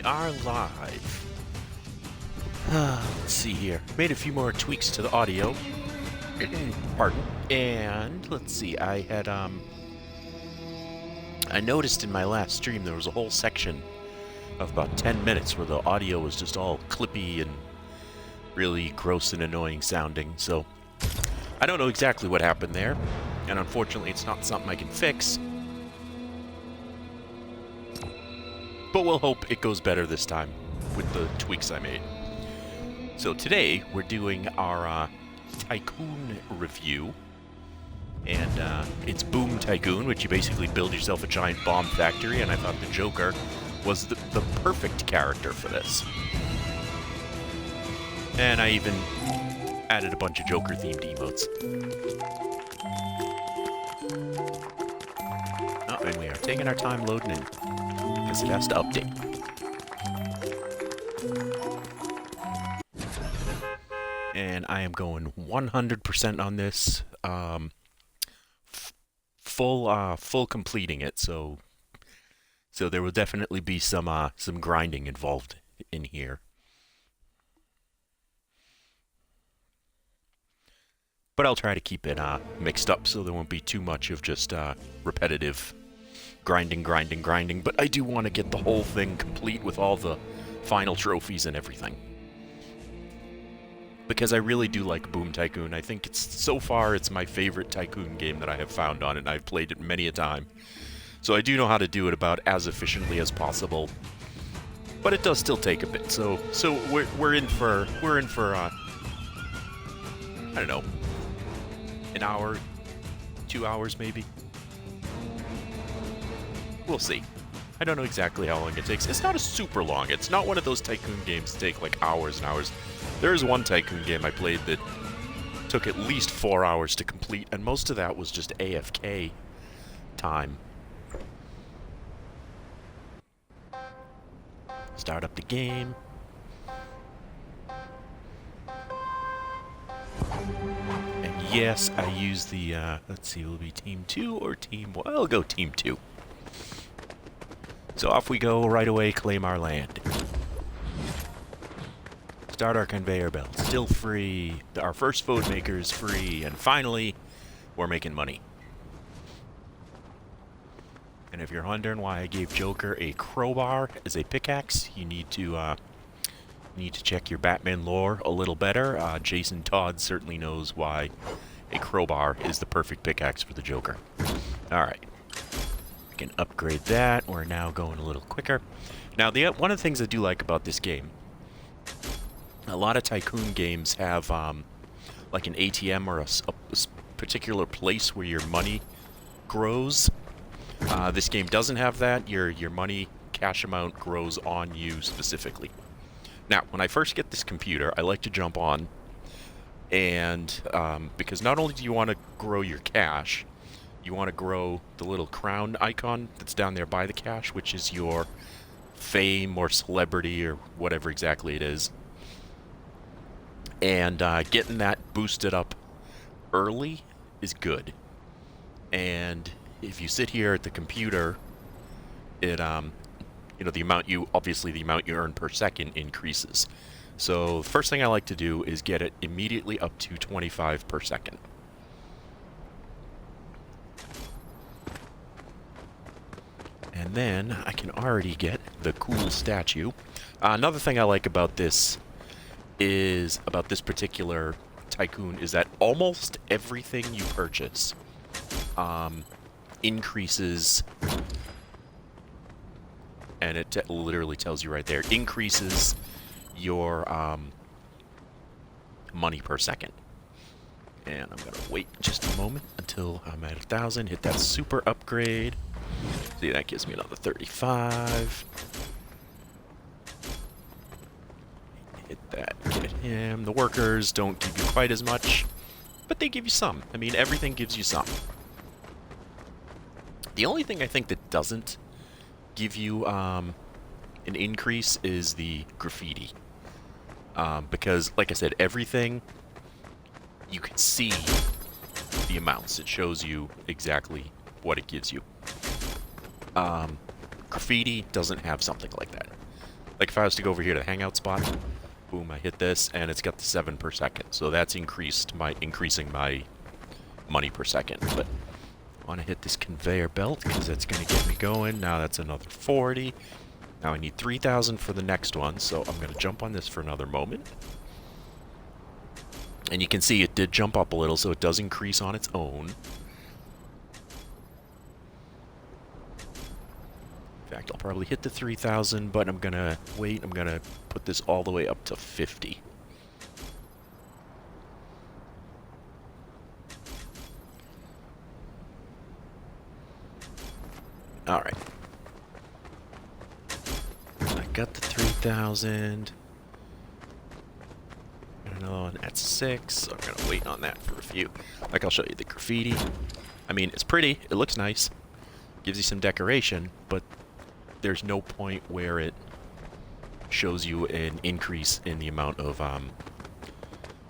we are live. Let's see here. Made a few more tweaks to the audio. Pardon. And let's see. I noticed in my last stream there was a whole section of about 10 minutes where the audio was just all clippy and really gross and annoying sounding. So I don't know exactly what happened there, and unfortunately it's not something I can fix. But we'll hope it goes better this time with the tweaks I made. So today we're doing our Tycoon review, and it's Boom Tycoon, which you basically build yourself a giant bomb factory, and I thought the Joker was the perfect character for this. And I even added a bunch of Joker-themed emotes. Oh, and we are taking our time loading in, because it has to update. And I am going 100% on this, full completing it, so there will definitely be some grinding involved in here. But I'll try to keep it mixed up so there won't be too much of just repetitive grinding. But I do want to get the whole thing complete with all the final trophies and everything. Because I really do like Boom Tycoon. I think so far it's my favorite Tycoon game that I have found on it, and I've played it many a time. So I do know how to do it about as efficiently as possible. But it does still take a bit. So we're in for I don't know, an hour, 2 hours maybe. We'll see. I don't know exactly how long it takes. It's not a super long. It's not one of those Tycoon games that take like hours and hours. There is one Tycoon game I played that took at least 4 hours to complete, and most of that was just AFK time. Start up the game. And yes, I use the, let's see, will it be Team 2 or Team 1? I'll go Team 2. So off we go right away, claim our land. Start our conveyor belt. Still free. Our first food maker is free. And finally, we're making money. And if you're wondering why I gave Joker a crowbar as a pickaxe, you need to check your Batman lore a little better. Jason Todd certainly knows why a crowbar is the perfect pickaxe for the Joker. Alright. We can upgrade that. We're now going a little quicker. Now, one of the things I do like about this game, a lot of Tycoon games have like an ATM or a particular place where your money grows. This game doesn't have that. Your money cash amount grows on you specifically. Now, when I first get this computer, I like to jump on, and because not only do you want to grow your cash, you want to grow the little crown icon that's down there by the cash, which is your fame or celebrity or whatever exactly it is. And getting that boosted up early is good. And if you sit here at the computer, it you know, the amount you earn per second increases. So the first thing I like to do is get it immediately up to 25 per second. And then I can already get the cool statue. Another thing I like about this particular Tycoon is that almost everything you purchase increases, and it literally tells you right there, increases your money per second. And I'm gonna wait just a moment until I'm at 1,000, hit that super upgrade. See, that gives me another 35. Hit that, get him. The workers don't give you quite as much, but they give you some. I mean, everything gives you some. The only thing I think that doesn't give you an increase is the graffiti. Because, like I said, everything, you can see the amounts. It shows you exactly what it gives you. Graffiti doesn't have something like that. Like if I was to go over here to the hangout spot, boom, I hit this, and it's got the 7 per second. So that's increasing my money per second. But I want to hit this conveyor belt because that's going to get me going. Now that's another 40. Now I need 3,000 for the next one, so I'm going to jump on this for another moment. And you can see it did jump up a little, so it does increase on its own. In fact, I'll probably hit the 3,000, but I'm going to wait. I'm going to put this all the way up to 50. Alright. I got the 3,000. Another one at 6, so I'm going to wait on that for a few. Like, I'll show you the graffiti. I mean, it's pretty. It looks nice. Gives you some decoration, but there's no point where it shows you an increase in the amount of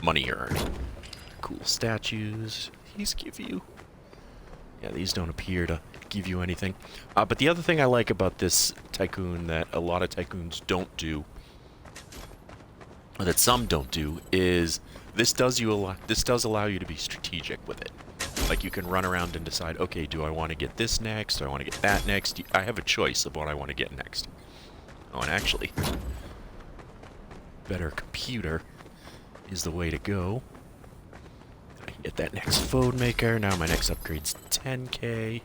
money you're earning. Cool statues. These give you... Yeah, these don't appear to give you anything. But the other thing I like about this Tycoon that a lot of Tycoons don't do, or that some don't do, is this does allow you to be strategic with it. Like, you can run around and decide, okay, do I want to get this next? Do I want to get that next? I have a choice of what I want to get next. Oh, and actually, better computer is the way to go. I can get that next phone maker. Now my next upgrade's 10K.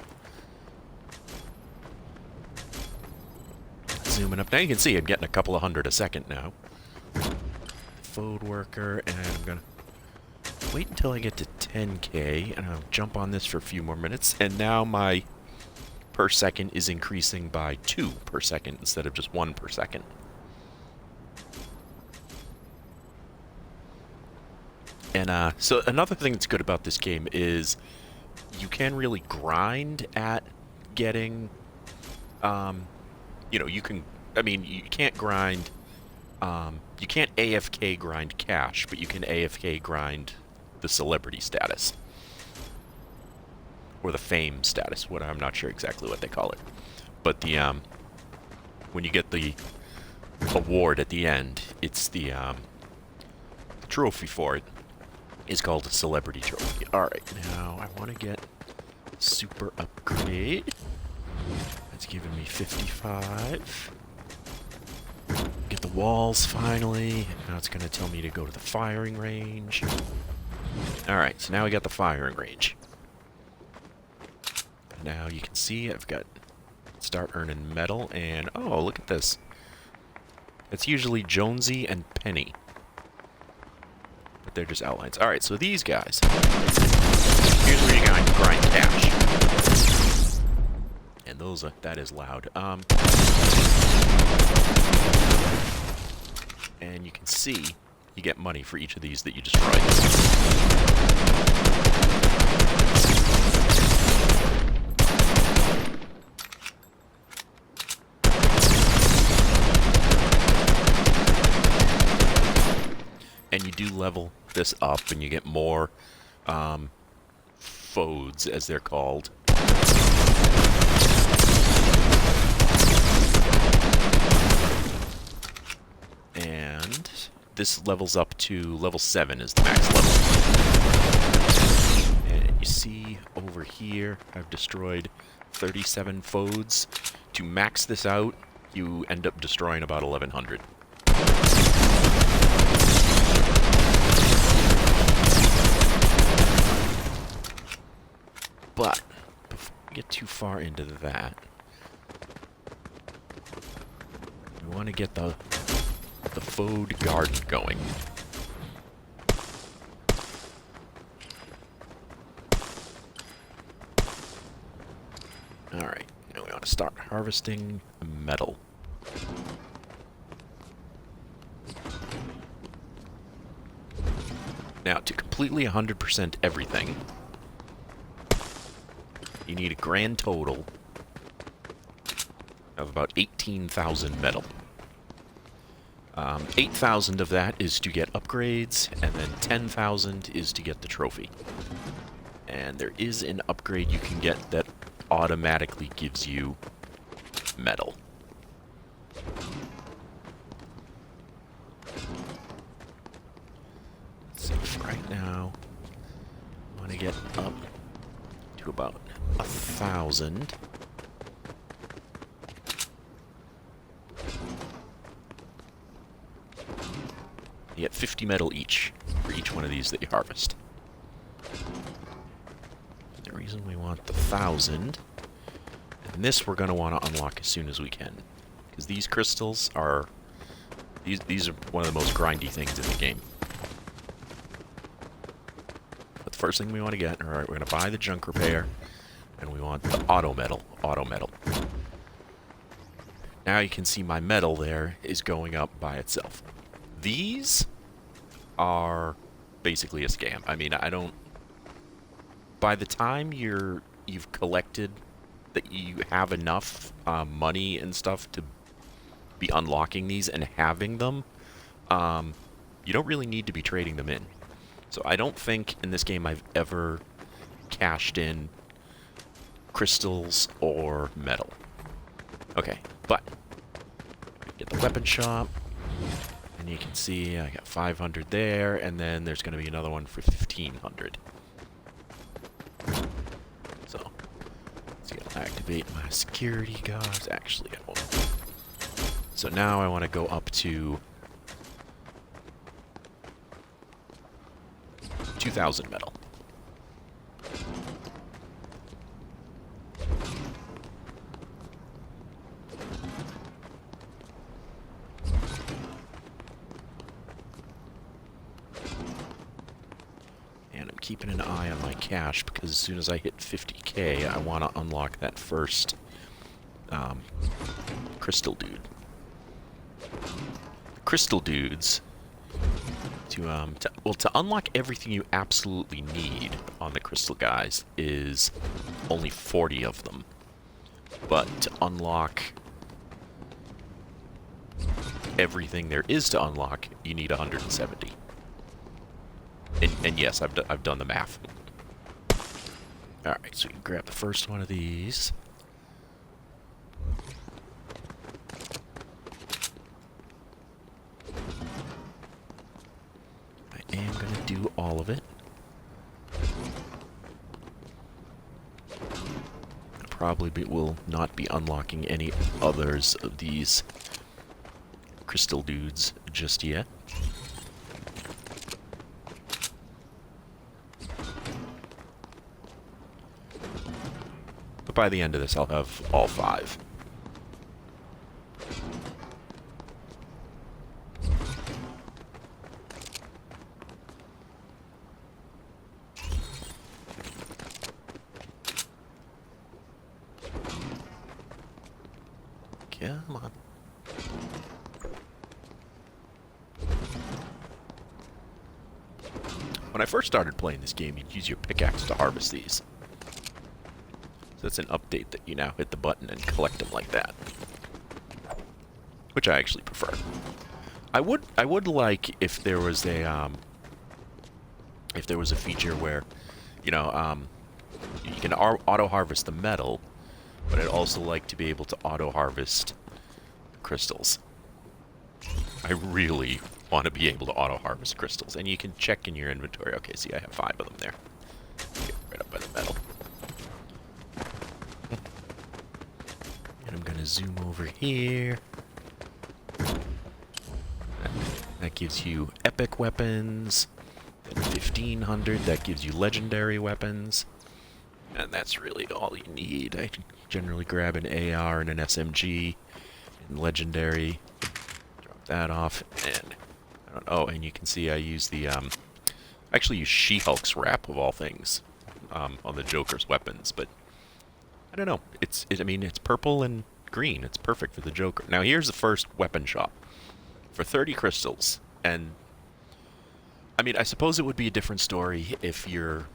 Zooming up. Now you can see I'm getting a couple of hundred a second now. Phone worker, and I'm going to wait until I get to 10K, and I'll jump on this for a few more minutes, and now my per second is increasing by 2 per second instead of just 1 per second. And so another thing that's good about this game is you can really grind at getting, you know, you can, I mean, you can't grind, you can't AFK grind cash, but you can AFK grind the celebrity status. Or the fame status, what I'm not sure exactly what they call it. But the, when you get the award at the end, it's the trophy for it is called a celebrity trophy. Alright, now I want to get super upgrade. That's giving me 55. Get the walls finally. Now it's going to tell me to go to the firing range. Alright, so now we got the firing range. Now you can see I've got start earning metal, and oh, look at this. It's usually Jonesy and Penny. But they're just outlines. Alright, so these guys. Here's where you grind cash. And those are, that is loud. And you can see you get money for each of these that you destroy. And you do level this up, and you get more fodes, as they're called. And this levels up to level 7 is the max level. And you see over here, I've destroyed 37 fodes. To max this out, you end up destroying about 1,100. But before we get too far into that, we want to get the Fode garden going. Alright, now we want to start harvesting metal. Now, to completely 100% everything, you need a grand total of about 18,000 metal. 8,000 of that is to get upgrades, and then 10,000 is to get the trophy. And there is an upgrade you can get that automatically gives you metal. to get up to about 1,000. You get 50 metal each for each one of these that you harvest. The reason we want the 1,000, and this we're going to want to unlock as soon as we can, because these crystals are, these are one of the most grindy things in the game. But the first thing we want to get, alright, we're going to buy the junk repair, and we want the auto metal. Now you can see my metal there is going up by itself. These are basically a scam. I mean, I don't... By the time you've collected that you have enough money and stuff to be unlocking these and having them, you don't really need to be trading them in. So I don't think in this game I've ever cashed in crystals or metal. Okay, but get the weapon shop. And you can see I got 500 there, and then there's going to be another one for 1,500. So, let's get to activate my security guards. Actually, I won't. So now I want to go up to 2,000 metal. Keeping an eye on my cash, because as soon as I hit 50k, I want to unlock that first crystal dude. The crystal dudes, to unlock everything you absolutely need on the crystal guys is only 40 of them. But to unlock everything there is to unlock, you need 170. And yes, I've done the math. Alright, so you can grab the first one of these. I am going to do all of it. Probably will not be unlocking any others of these crystal dudes just yet. By the end of this, I'll have all 5. Come on. When I first started playing this game, you'd use your pickaxe to harvest these. So that's an update that you now hit the button and collect them like that, which I actually prefer. I would like if there was a feature where, you know, you can auto harvest the metal, but I'd also like to be able to auto harvest crystals. I really want to be able to auto harvest crystals, and you can check in your inventory. Okay, see, I have 5 of them there. Get right up by the metal. And I'm gonna zoom over here. That gives you epic weapons. Then 1,500, that gives you legendary weapons. And that's really all you need. I generally grab an AR and an SMG and legendary. Drop that off, and I don't know. And you can see I use the I actually use She-Hulk's wrap of all things on the Joker's weapons, but I don't know. I mean, it's purple and green. It's perfect for the Joker. Now here's the first weapon shop for 30 crystals, and I mean, I suppose it would be a different story if you're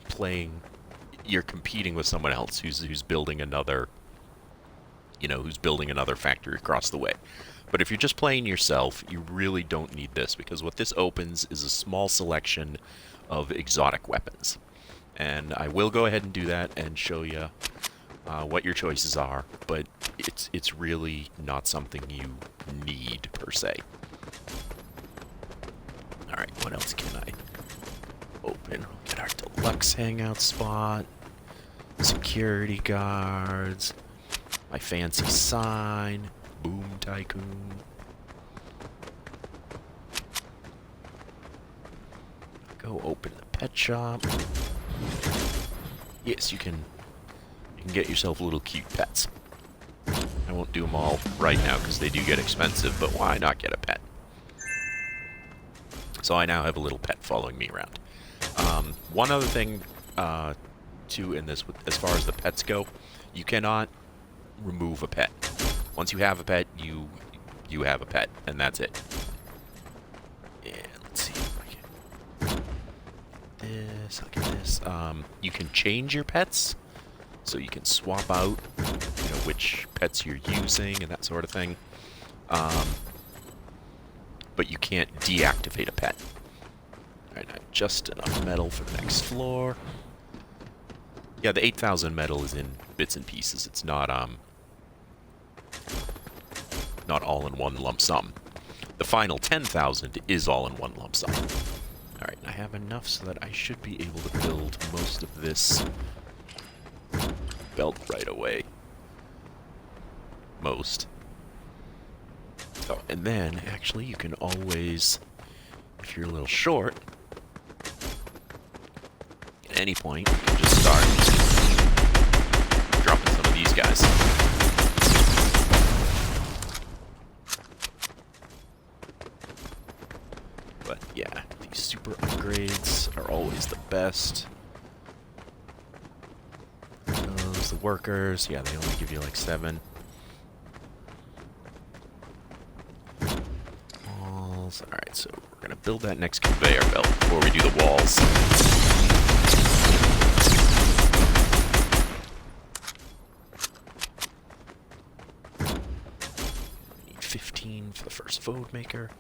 competing with someone else who's building another, you know, who's building another factory across the way. But if you're just playing yourself, you really don't need this, because what this opens is a small selection of exotic weapons. And I will go ahead and do that and show you what your choices are, but it's really not something you need per se. Alright, what else can I open. Get our deluxe hangout spot. Security guards. My fancy sign. Boom Tycoon. Go open the pet shop. Yes, you can get yourself little cute pets. I won't do them all right now because they do get expensive, but why not get a pet? So I now have a little pet following me around. One other thing, too, in this, as far as the pets go, you cannot remove a pet. Once you have a pet, you have a pet, and that's it. And let's see if I can this. Look at this. You can change your pets, so you can swap out, which pets you're using and that sort of thing. But you can't deactivate a pet. Alright, now just enough metal for the next floor. Yeah, the 8,000 metal is in bits and pieces. It's not all in one lump sum. The final 10,000 is all in one lump sum. Alright, I have enough so that I should be able to build most of this belt right away. Most. Oh, and then, actually, you can always, if you're a little short, at any point, you can just start dropping some of these guys. But, yeah, these super upgrades are always the best. Those, the workers, yeah, they only give you like 7. Alright, so we're going to build that next conveyor belt before we do the walls. We need 15 for the first food maker.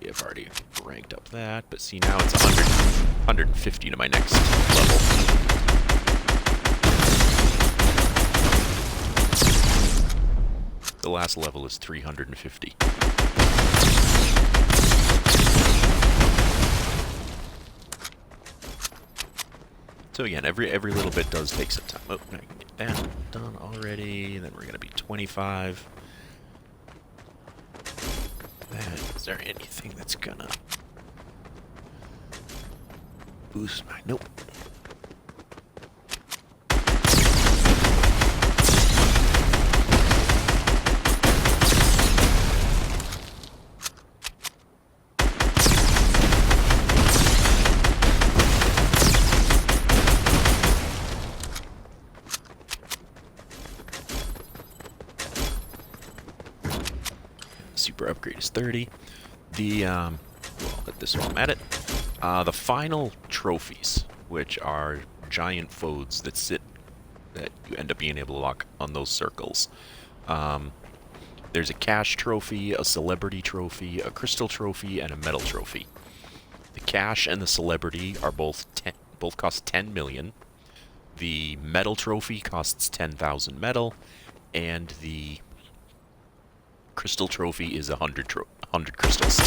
I've already ranked up that, but see now it's 150 to my next level. The last level is 350. So again, every little bit does take some time. Oh, I can get that done already, and then we're going to be 25. Is there anything that's gonna boost my... Nope. Super upgrade is 30. Well, I'll let this while I'm at it. The final trophies, which are giant foes that you end up being able to lock on those circles. There's a cash trophy, a celebrity trophy, a crystal trophy, and a metal trophy. The cash and the celebrity are both cost 10 million. The metal trophy costs 10,000 metal, and the crystal trophy is 100 crystals.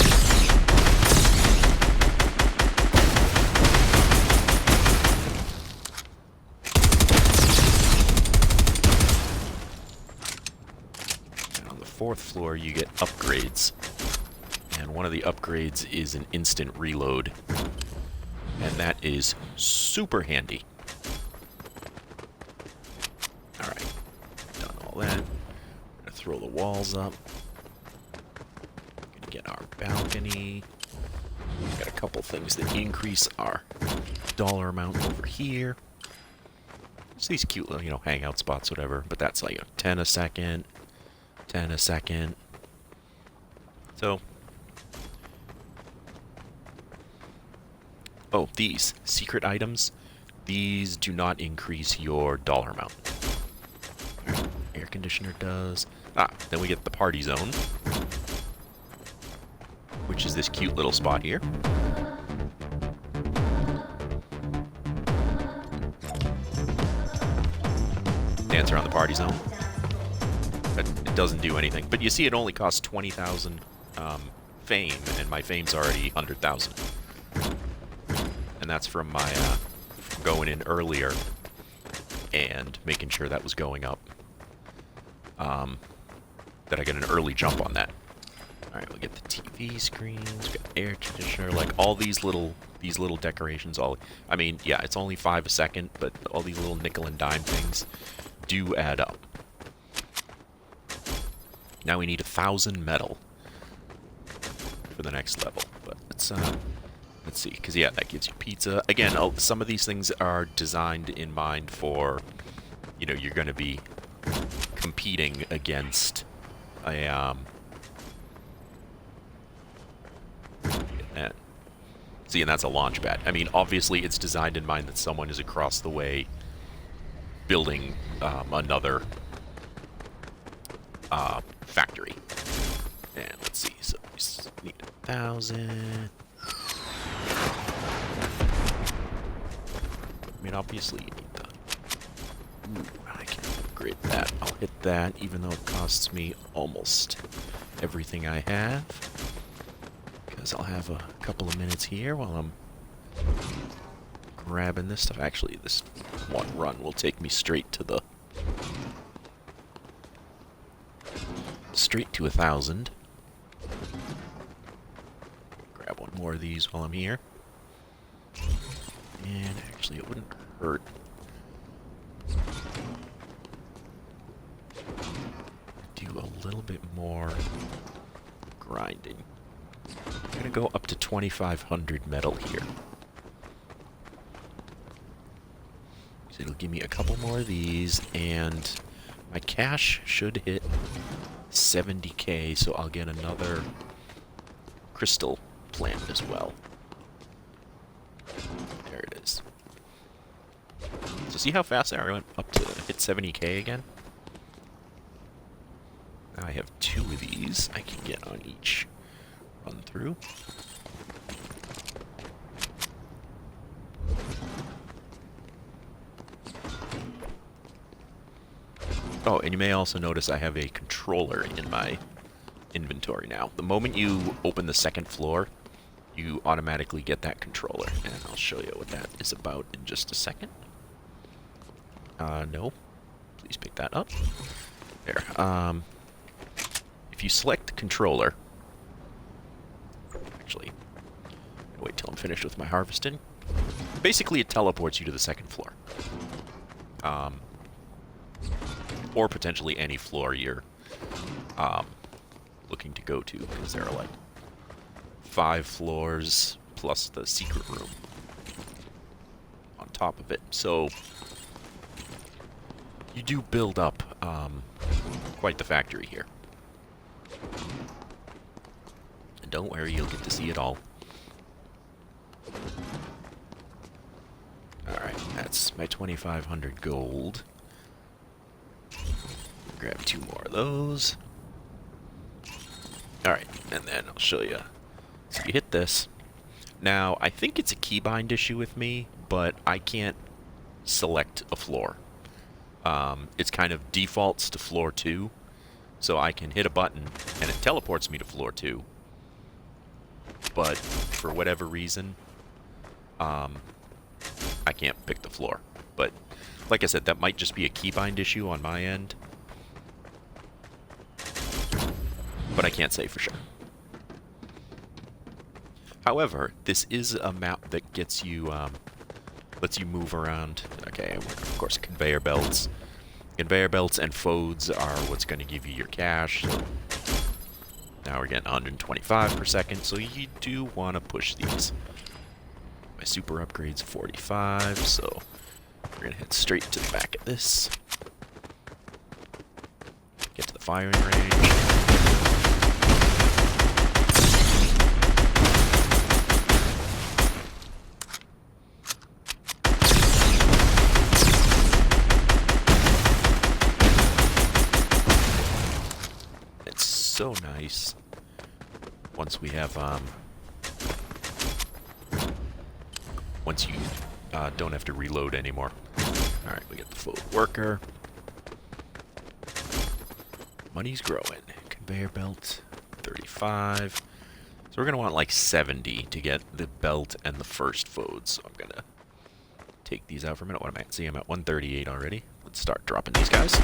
And on the 4th floor, you get upgrades. And one of the upgrades is an instant reload. And that is super handy. Alright, done all that. Gonna throw the walls up. Get our balcony. Got a couple things that increase our dollar amount over here. Just these cute little, hangout spots, whatever. But that's like 10 a second, 10 a second. So, oh, these secret items. These do not increase your dollar amount. Right, air conditioner does. Then we get the party zone, which is this cute little spot here. enter on the party zone. But it doesn't do anything. But you see, it only costs 20,000 fame, and my fame's already 100,000. And that's from my going in earlier and making sure that was going up. That I get an early jump on that. Alright, we'll get the TV screens, we got air conditioner, like all these little decorations, I mean, yeah, it's only 5 a second, but all these little nickel and dime things do add up. Now we need 1,000 metal for the next level, but let's see, because yeah, that gives you pizza. Again, some of these things are designed in mind for, you know, you're going to be competing against a, see, and that's a launch pad. I mean, obviously, it's designed in mind that someone is across the way building another factory. And let's see, so we just need 1,000. I mean, obviously, you need the... Ooh, I can upgrade that. I'll hit that, even though it costs me almost everything I have. Because I'll have a couple of minutes here while I'm grabbing this stuff. Actually, this one run will take me straight to the... straight to 1,000. Grab one more of these while I'm here. And actually, it wouldn't hurt. Do a little bit more grinding. I'm gonna go up to 2,500 metal here. So it'll give me a couple more of these, and my cash should hit 70k, so I'll get another crystal plant as well. There it is. So see how fast I went up to hit 70k again? Now I have 2 of these I can get on each run through. Oh, and you may also notice I have a controller in my inventory now. The moment you open the second floor, you automatically get that controller, and I'll show you what that is about in just a second. No. Please pick that up. There. If you select the controller... Actually, wait till I'm finished with my harvesting. Basically, it teleports you to the second floor. Or potentially any floor you're looking to go to, because there are like 5 floors plus the secret room on top of it. So you do build up quite the factory here. And don't worry, you'll get to see it all. Alright, that's my 2,500 gold. Grab 2 more of those. Alright, and then I'll show you. So you hit this. Now, I think it's a keybind issue with me, but I can't select a floor. It's kind of defaults to floor 2. So I can hit a button, and it teleports me to floor 2. But for whatever reason, I can't pick the floor. But like I said, that might just be a keybind issue on my end. But I can't say for sure. However, this is a map that gets you, lets you move around. Okay, and of course, conveyor belts. Conveyor belts and fodes are what's going to give you your cash. So now we're getting 125 per second, so you do want to push these. My super upgrade's 45, so we're going to head straight to the back of this. Get to the firing range. So nice once we have once you don't have to reload anymore. Alright, we get the full worker. money's growing. Conveyor belt, 35. So we're going to want like 70 to get the belt and the first food. So I'm going to take these out for a minute. What am I at? See, I'm at 138 already. Let's start dropping these guys.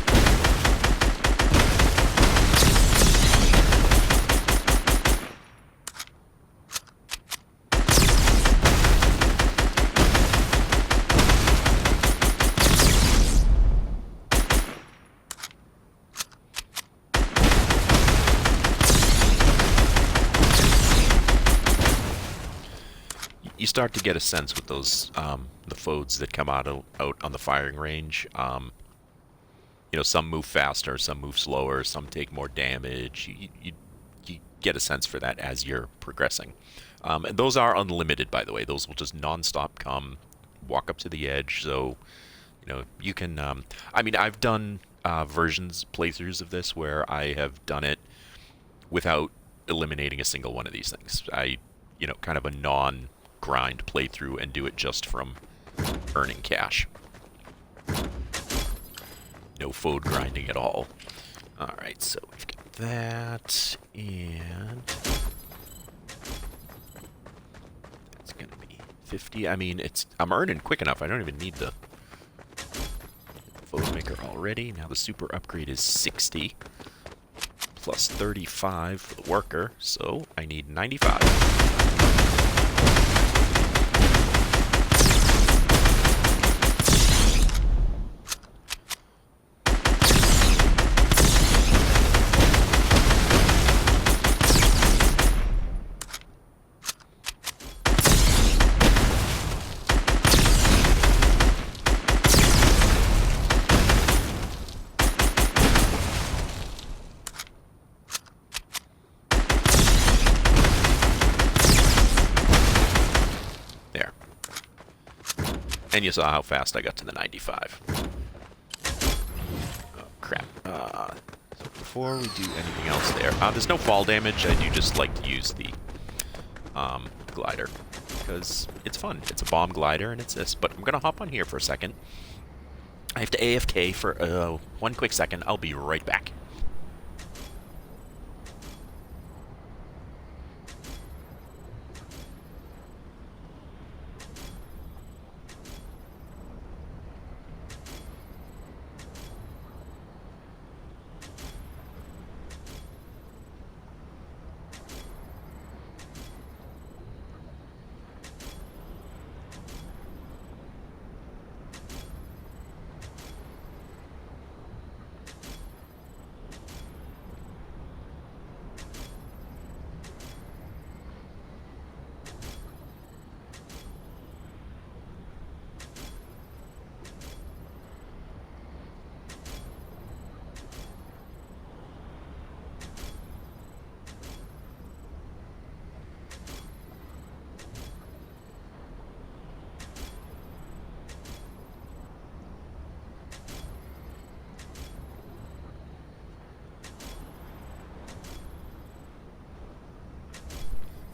You start to get a sense with those the foes that come out on the firing range. You know, some move faster, some move slower, some take more damage. You get a sense for that as you're progressing. And those are unlimited, by the way. Those will just non-stop come, walk up to the edge. So, you know, you can. I mean, I've done playthroughs of this where I have done it without eliminating a single one of these things. You know, kind of a non-grind playthrough and do it just from earning cash. No food grinding at all. Alright, so we've got that, and that's gonna be 50. I mean, I'm earning quick enough. I don't even need the food maker already. Now the super upgrade is 60 plus 35 for the worker, so I need 95. And you saw how fast I got to the 95. Oh, crap. So before we do anything else there's no fall damage. I do just like to use the glider, because it's fun. It's a bomb glider, and it's this. But I'm going to hop on here for a second. I have to AFK for one quick second. I'll be right back.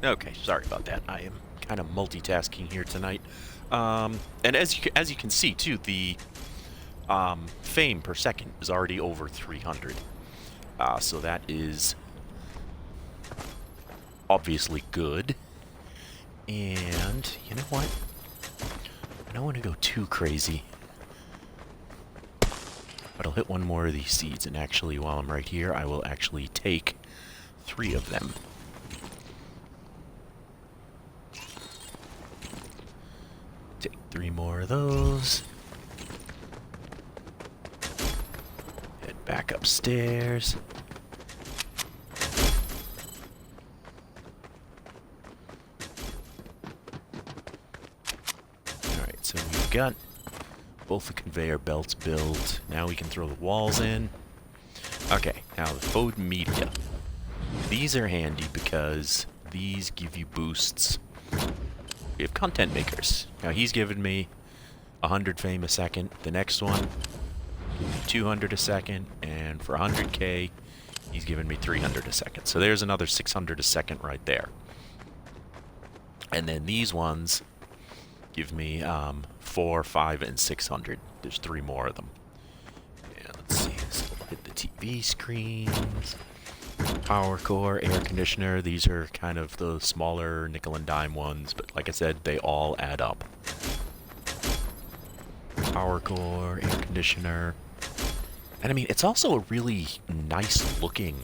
Okay, sorry about that. I am kind of multitasking here tonight. And as you can see, too, the fame per second is already over 300. So that is obviously good. And you know what? I don't want to go too crazy. But I'll hit one more of these seeds, and actually, while I'm right here, I will actually take 3 of them. Take 3 more of those. Head back upstairs. Alright, so we've got both the conveyor belts built. Now we can throw the walls in. Okay, now the food media. These are handy because these give you boosts. We have content makers. Now he's given me 100 fame a second. The next one, 200 a second. And for 100k, he's given me 300 a second. So there's another 600 a second right there. And then these ones give me 4, 5, and 600. There's 3 more of them. And let's see. So we'll hit the TV screens, power core, air conditioner. These are kind of the smaller nickel and dime ones, but like I said, they all add up. Power core, air conditioner. And I mean, it's also a really nice looking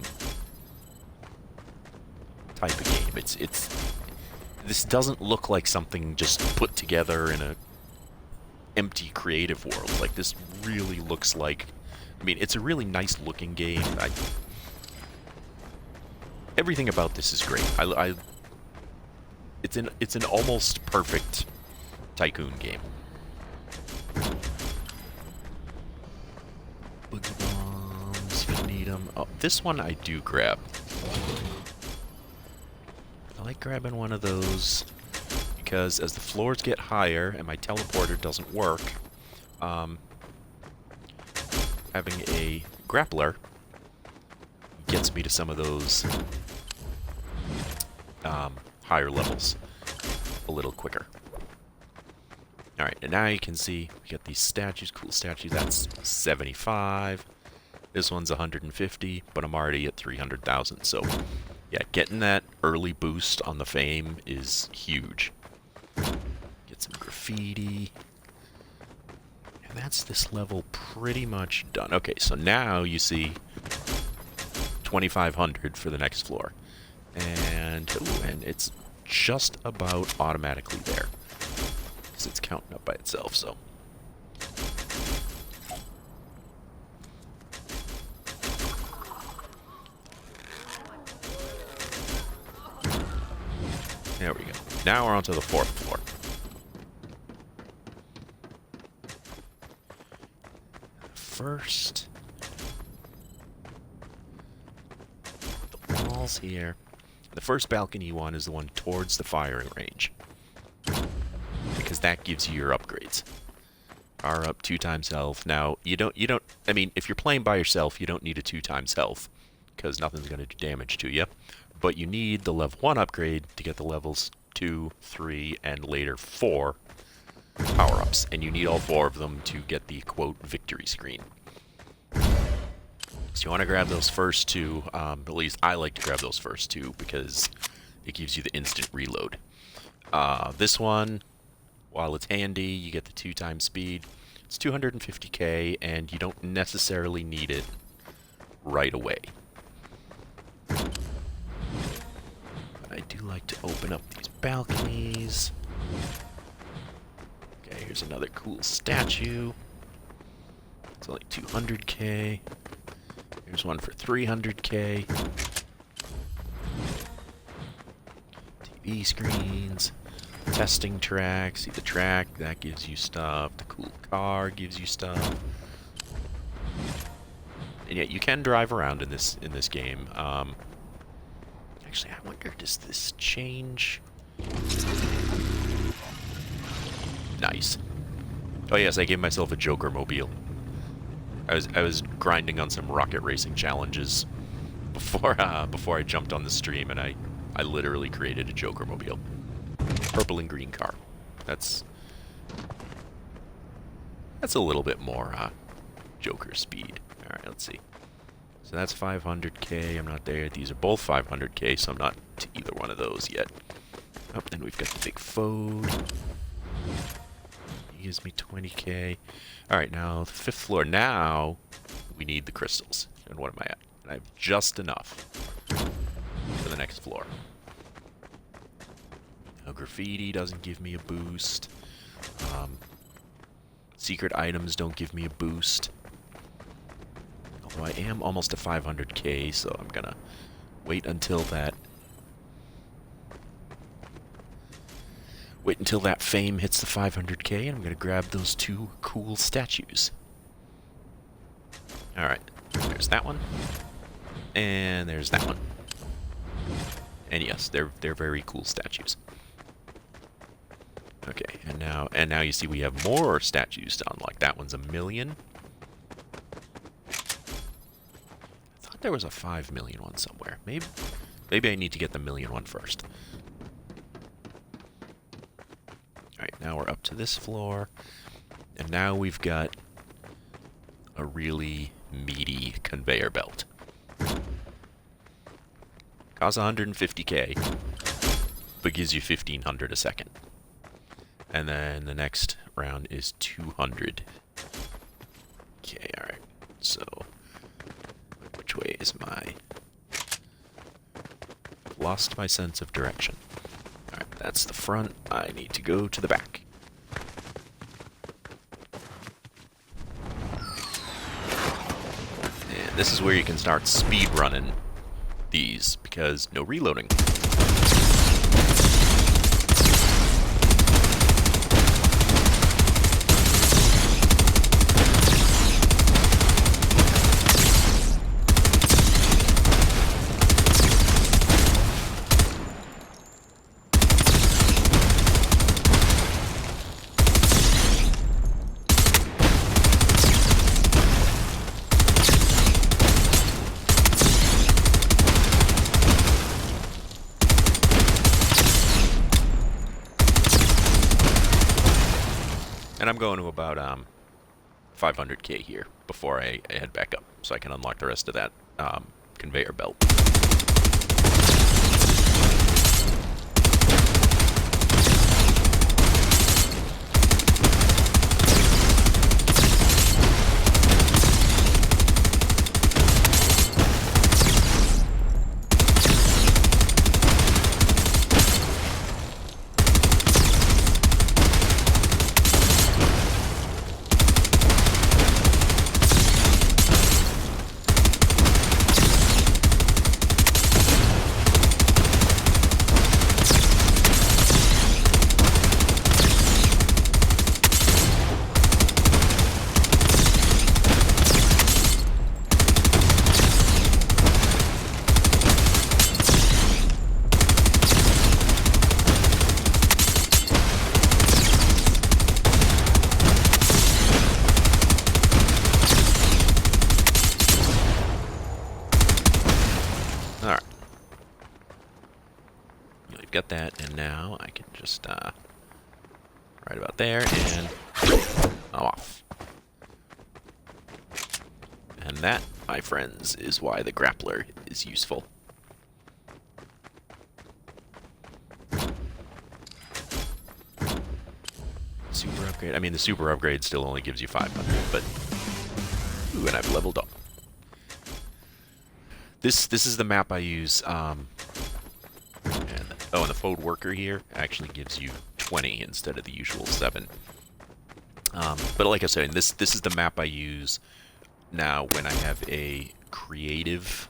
type of game. This doesn't look like something just put together in a empty creative world. Like, this really looks like, I mean, it's a really nice looking game. Everything about this is great. It's an almost perfect Tycoon game. Boogie bombs, if you need them. Oh, this one I do grab. I like grabbing one of those because as the floors get higher and my teleporter doesn't work, having a grappler gets me to some of those higher levels a little quicker. Alright, and now you can see we got these statues, cool statues. That's 75. This one's 150, but I'm already at 300,000, so yeah, getting that early boost on the fame is huge. Get some graffiti. And that's this level pretty much done. Okay, so now you see 2,500 for the next floor. And it's just about automatically there. Because it's counting up by itself, so. There we go. Now we're on to the 4th floor. First, the walls here. The first balcony you want is the one towards the firing range, because that gives you your upgrades. Power up 2 times health. Now you don't. I mean, if you're playing by yourself, you don't need a 2 times health, because nothing's going to do damage to you. But you need the level 1 upgrade to get the levels 2, 3, and later 4 power-ups. And you need all 4 of them to get the, quote, victory screen. So you want to grab those first 2, at least I like to grab those first 2, because it gives you the instant reload. This one, while it's handy, you get the 2 times speed. It's 250k, and you don't necessarily need it right away. I do like to open up these balconies. Okay, here's another cool statue. It's only 200k. Here's one for 300k. TV screens. Testing track. See the track? That gives you stuff. The cool car gives you stuff. And yet you can drive around in this game. Actually, I wonder, does this change? Nice. Oh yes, I gave myself a Joker mobile. I was grinding on some rocket racing challenges before I jumped on the stream, and I literally created a Joker mobile. Purple and green car. That's a little bit more Joker speed. All right, let's see. So that's 500k. I'm not there. These are both 500k, so I'm not to either one of those yet. Oh, then we've got the big Fode. He gives me 20k. All right, now the 5th floor. Now we need the crystals. And what am I at? I have just enough for the next floor. Now, graffiti doesn't give me a boost. Secret items don't give me a boost. Although I am almost to 500k, so I'm gonna wait until that. Wait until that fame hits the 500k, and I'm gonna grab those 2 cool statues. All right, there's that one, and there's that one. And yes, they're very cool statues. Okay, and now you see we have more statues to unlock. That one's 1 million. There was a 5 million one somewhere. Maybe I need to get the 1 million one first. Alright, now we're up to this floor. And now we've got a really meaty conveyor belt. Costs 150k, but gives you 1500 a second. And then the next round is 200. Okay, alright. So, which way is my... Lost my sense of direction. Alright, that's the front. I need to go to the back. And this is where you can start speed running these, because no reloading. And I'm going to about 500k here before I head back up, so I can unlock the rest of that conveyor belt. Alright. We've got that, and now I can just, right about there, and I'm off. And that, my friends, is why the grappler is useful. Super upgrade. I mean, the super upgrade still only gives you 500, but... Ooh, and I've leveled up. This is the map I use, and the Fode Worker here actually gives you 20 instead of the usual 7. But like I said, this is the map I use now when I have a creative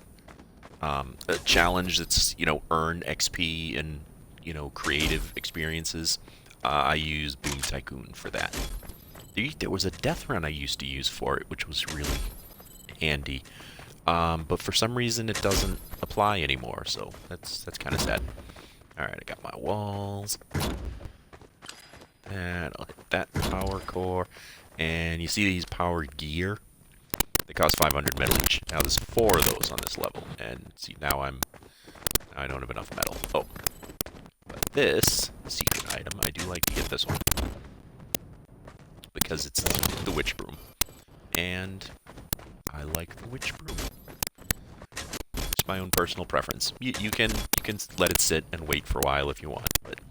a challenge that's, you know, earn XP and, you know, creative experiences. I use Boom Tycoon for that. There was a death run I used to use for it, which was really handy. But for some reason it doesn't apply anymore, so that's kind of sad. Alright, I got my walls. And I'll hit that power core. And you see these power gear? They cost 500 metal each. Now there's 4 of those on this level. And see, now I don't have enough metal. Oh. But this secret item, I do like to get this one. Because it's the witch broom. And I like the witch broom. It's my own personal preference. You can let it sit and wait for a while if you want. But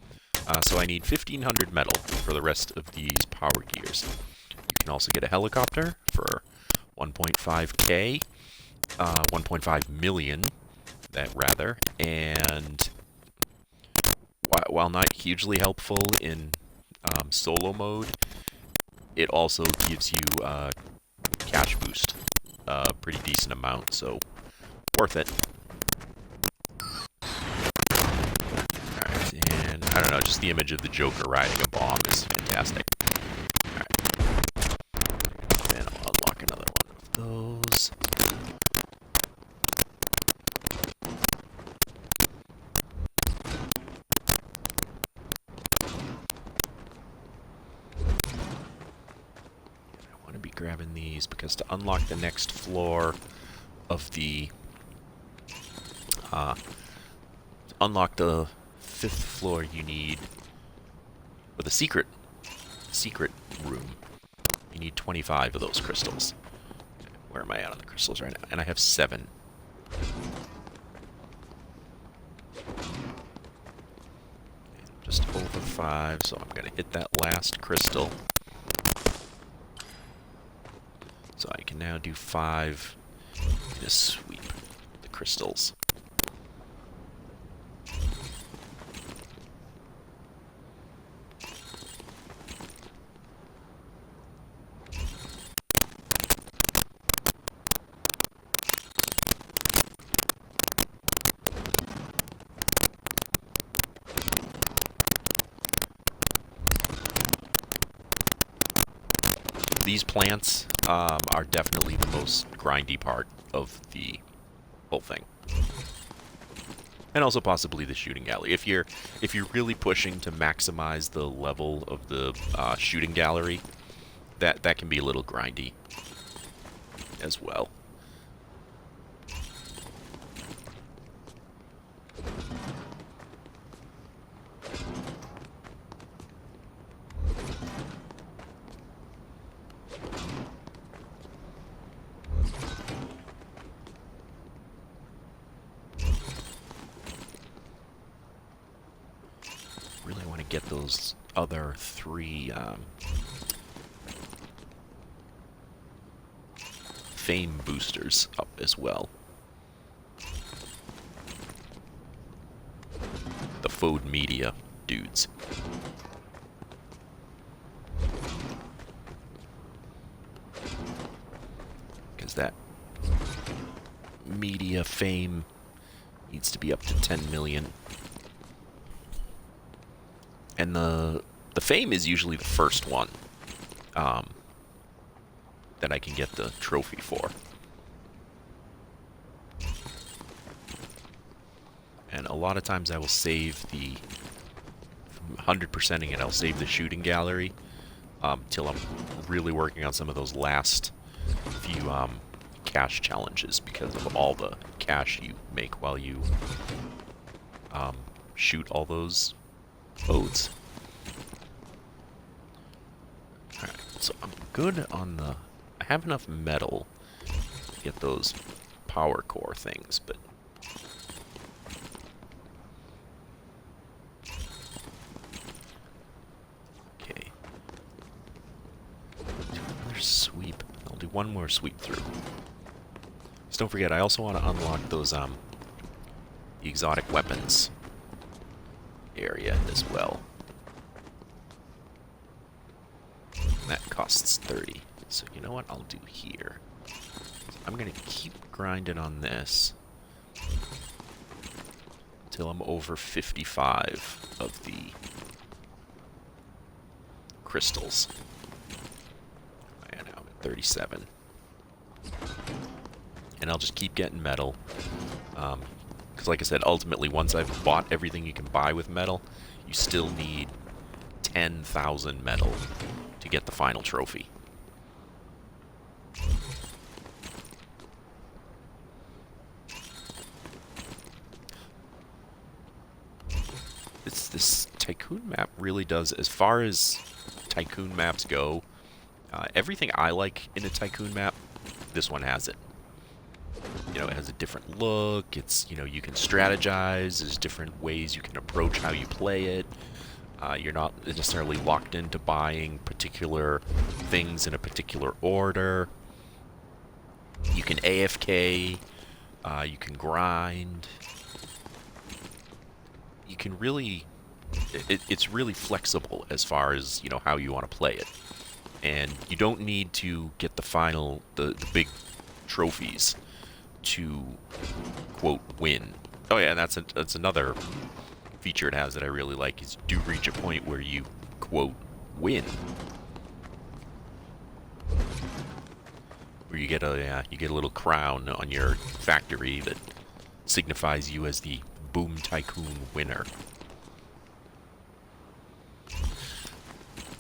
so I need 1,500 metal for the rest of these power gears. You can also get a helicopter for 1.5k, 1.5 million, and while not hugely helpful in solo mode, it also gives you cash boost, a pretty decent amount, so worth it. Alright, and I don't know, just the image of the Joker riding a bomb is fantastic. Alright. And I'll unlock another one of those. I want to be grabbing these because to unlock the next floor of the unlock the 5th floor, you need, or the secret room, you need 25 of those crystals. Where am I at on the crystals right now? And I have 7. Just over 5, so I'm going to hit that last crystal. So I can now do 5 in a sweep. The crystals. These plants are definitely the most grindy part of the whole thing. And also possibly the shooting gallery. If you're really pushing to maximize the level of the shooting gallery, that can be a little grindy as well. Really want to get those other 3 fame boosters up as well. The Fode Media dudes. Because that media fame needs to be up to 10 million. And the fame is usually the first one that I can get the trophy for. And a lot of times I will save the 100%ing it. I'll save the shooting gallery till I'm really working on some of those last few cash challenges because of all the cash you make while you shoot all those modes. Alright, so I'm good on the... I have enough metal to get those power core things, but... Okay. Do another sweep. I'll do one more sweep through. Just don't forget, I also want to unlock those, the exotic weapons area as well. And that costs 30. So you know what I'll do here? I'm gonna keep grinding on this until I'm over 55 of the crystals. And now I'm at 37. And I'll just keep getting metal. Because like I said, ultimately, once I've bought everything you can buy with metal, you still need 10,000 metal to get the final trophy. This Tycoon map really does, as far as Tycoon maps go, everything I like in a Tycoon map, this one has it. You know, it has a different look, it's, you know, you can strategize, there's different ways you can approach how you play it. You're not necessarily locked into buying particular things in a particular order. You can AFK, you can grind. You can really... It's really flexible as far as, you know, how you want to play it. And you don't need to get the final, the big trophies to, quote, win. Oh yeah, and that's another feature it has that I really like, is do reach a point where you, quote, win. Where you get a little crown on your factory that signifies you as the Boom Tycoon winner.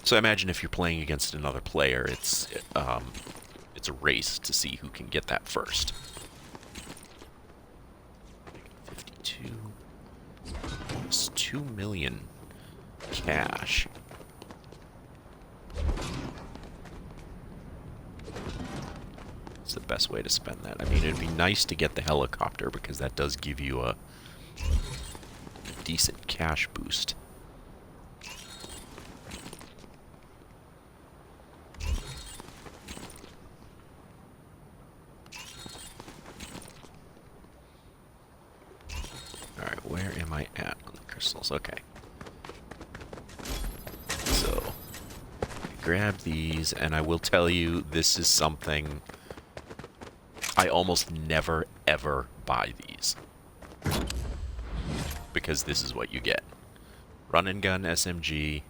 So imagine if you're playing against another player, it's a race to see who can get that first. 52. It's 2 million cash. is the best way to spend that. I mean, it'd be nice to get the helicopter because that does give you a decent cash boost. Alright, where am I at on the crystals? Okay. So, grab these, and I will tell you, this is something I almost never, ever buy these. Because this is what you get. Run and gun SMG,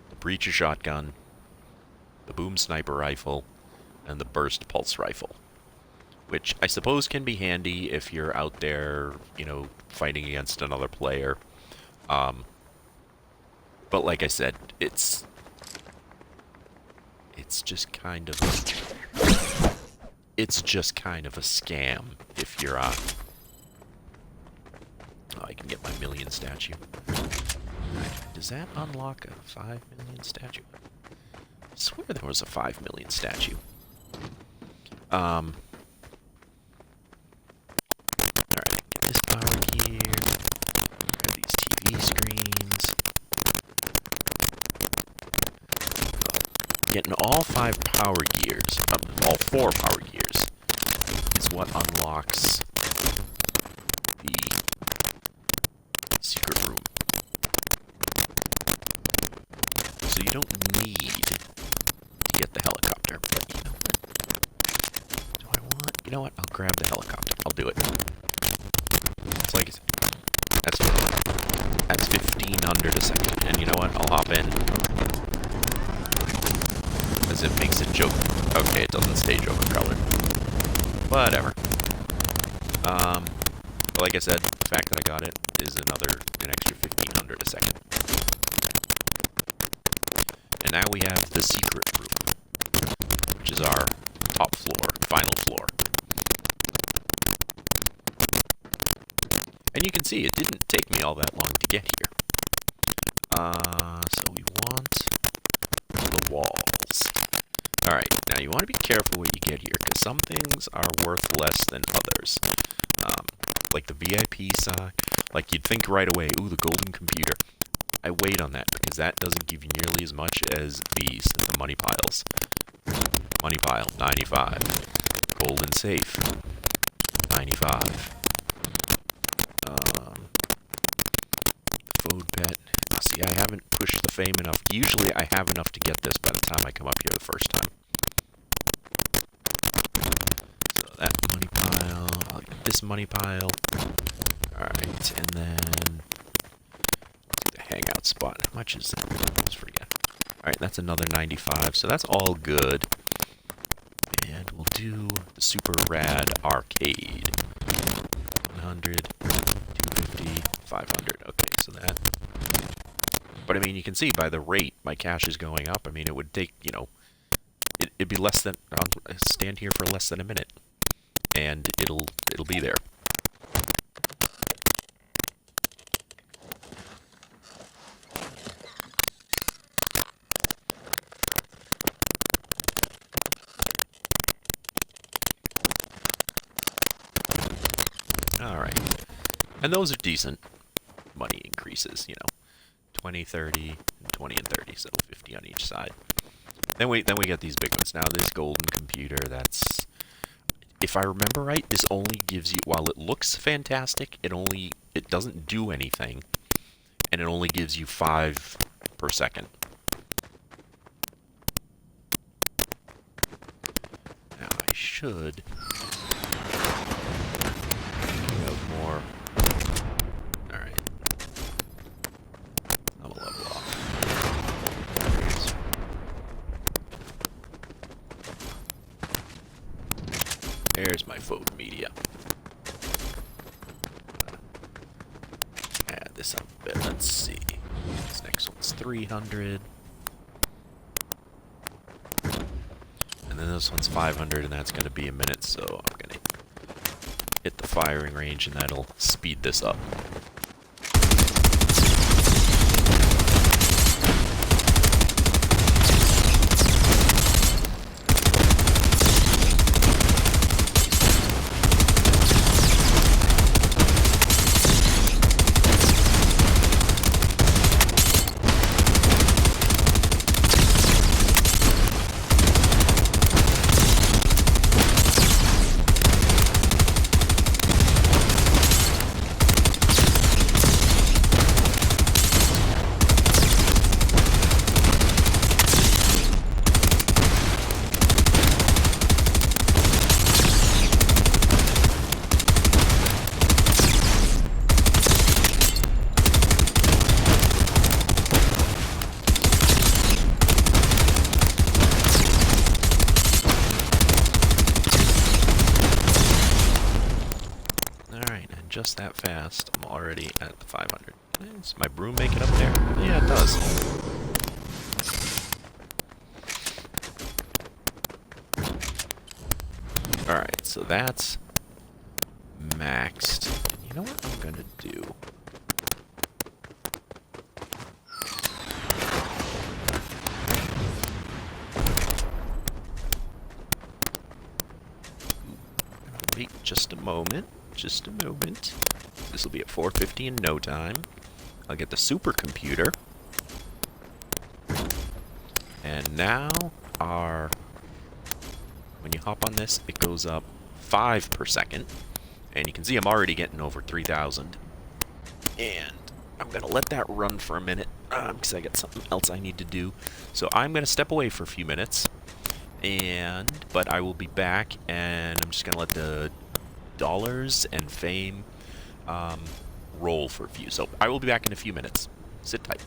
the breacher shotgun, the boom sniper rifle, and the burst pulse rifle. Which I suppose can be handy if you're out there, you know, fighting against another player. But like I said, it's just kind of a scam if you're oh, I can get my million statue. Right. Does that unlock a 5 million statue? I swear there was a 5 million statue. Alright, get this power gear. Grab these TV screens. Getting all 5 power gears, all 4 power gears, is what unlocks the secret room. So you don't need to get the helicopter, but you know what? Do I want? You know what? I'll grab the helicopter. I'll do it. It's like, that's 1,500 a second, and you know what? I'll hop in. As it makes it joke. Okay, it doesn't stay Joker colored. Whatever. But like I said, the fact that I got it is an extra 1,500 a second. And now we have the secret room, which is our top floor, final floor. And you can see it didn't take me all that long to get here. So we want the walls. Alright, now you want to be careful what you get here, because some things are worth less than others. Like the VIP side, like you'd think right away, ooh, the golden computer. I wait on that, because that doesn't give you nearly as much as these, the money piles. Money pile, 95. Golden safe, 95. Fode pet. See, I haven't pushed the fame enough. Usually I have enough to get this by the time I come up here the first time. So that money pile, I'll get this money pile. Alright, and then the hangout spot. How much is that? Let's forget. Alright, that's another 95, so that's all good. And we'll do the super rad arcade. 100, 250, 500. Okay, so that. But I mean, you can see by the rate my cash is going up. I mean, it would take, you know, it'd be less than, I'll stand here for less than a minute, and it'll be there. Alright. And those are decent money increases, you know. 20, 30, 20, and 30, so 50 on each side. Then we get these big ones. Now this golden computer, that's, if I remember right, this only gives you, while it looks fantastic, it doesn't do anything, and it only gives you 5 per second. Now I should have more. Alright. I'm gonna level off. There's my Fode media. Add this up a bit. Let's see. This next one's 300. And then this one's 500, and that's going to be a minute, so I'm going to hit the firing range, and that'll speed this up. just that fast. I'm already at the 500. Does my broom make it up there? Yeah, it does. Alright, so that's maxed. And you know what I'm gonna do? Wait just a moment. Just a moment. This will be at 450 in no time. I'll get the supercomputer. And now when you hop on this, it goes up 5 per second. And you can see I'm already getting over 3,000. And I'm going to let that run for a minute because I got something else I need to do. So I'm going to step away for a few minutes. But I will be back, and I'm just going to let the dollars and fame roll for a few. So I will be back in a few minutes. Sit tight.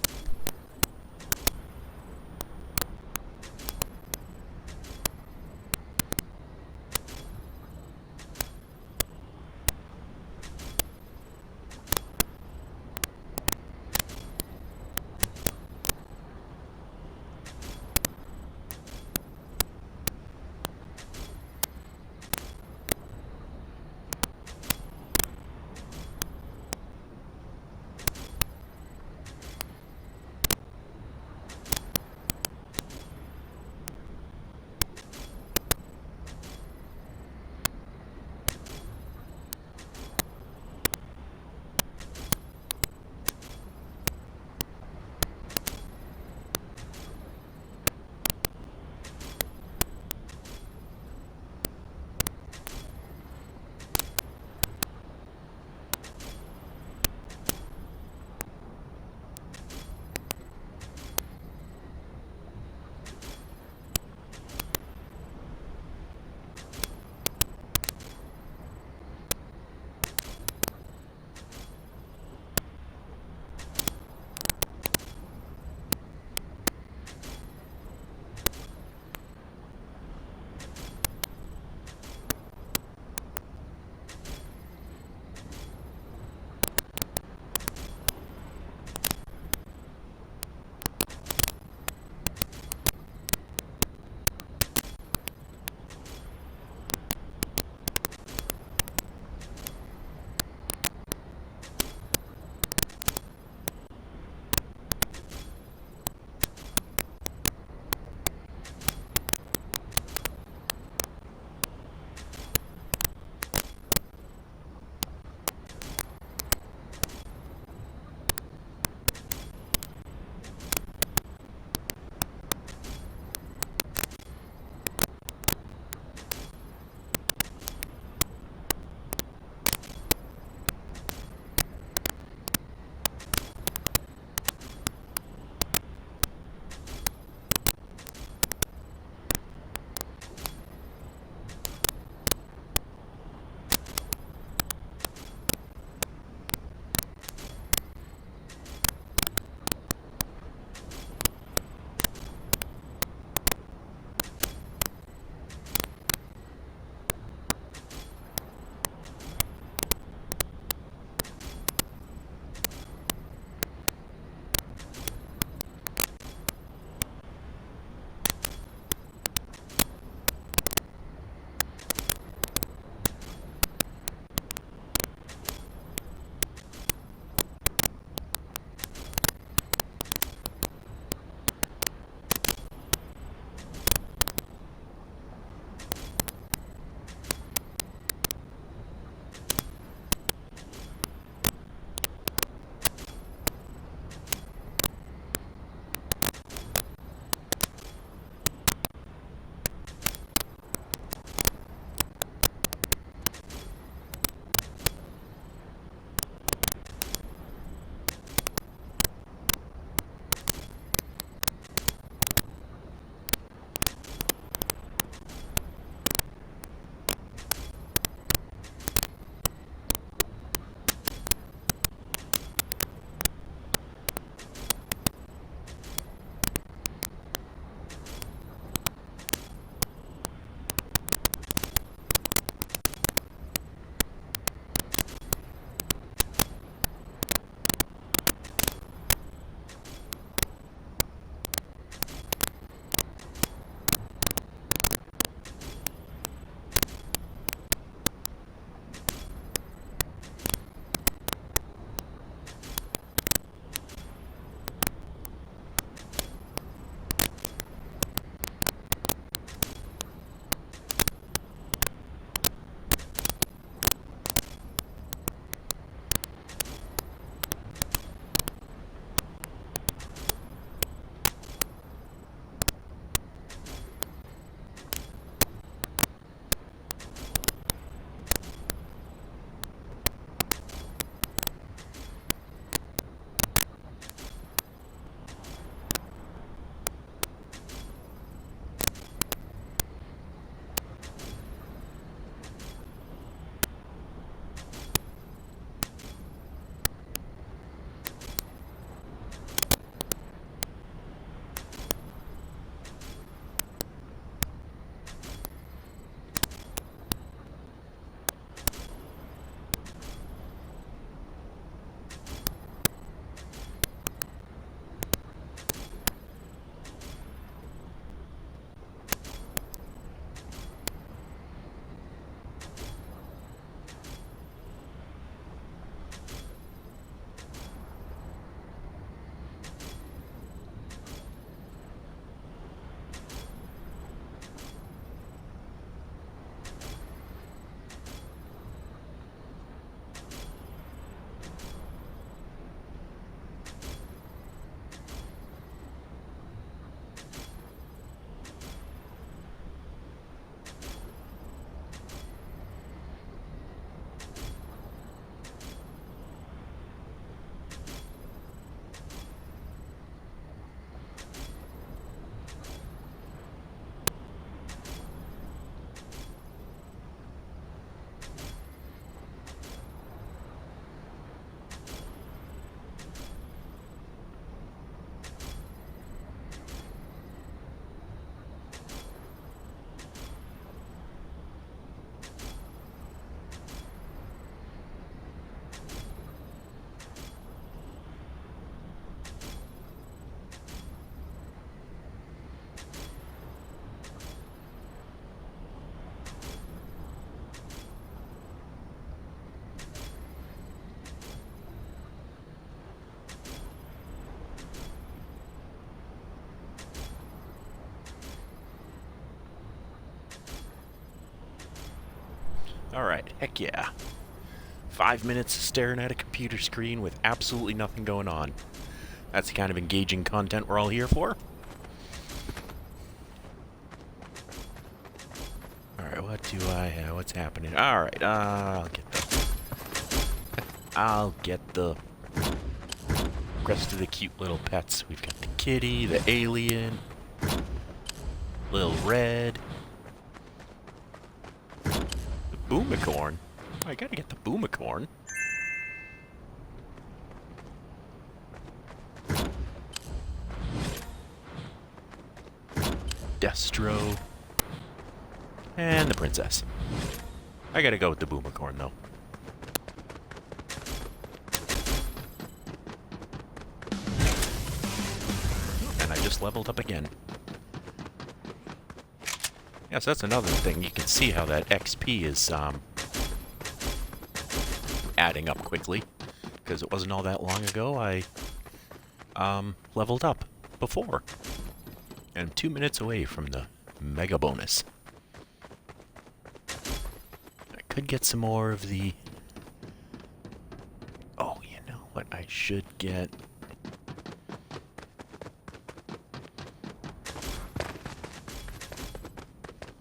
Alright, heck yeah. 5 minutes staring at a computer screen with absolutely nothing going on. That's the kind of engaging content we're all here for. Alright, what do I have? What's happening? Alright, I'll get the rest of the cute little pets. We've got the kitty, the alien, Lil Red, the Boomicorn. Oh, I gotta get the Boomicorn. Destro. And the princess. I gotta go with the Boomicorn, though. And I just leveled up again. Yes, that's another thing. You can see how that XP is adding up quickly. Because it wasn't all that long ago I leveled up before. And I'm 2 minutes away from the mega bonus. I could get some more of the... Oh, you know what I should get?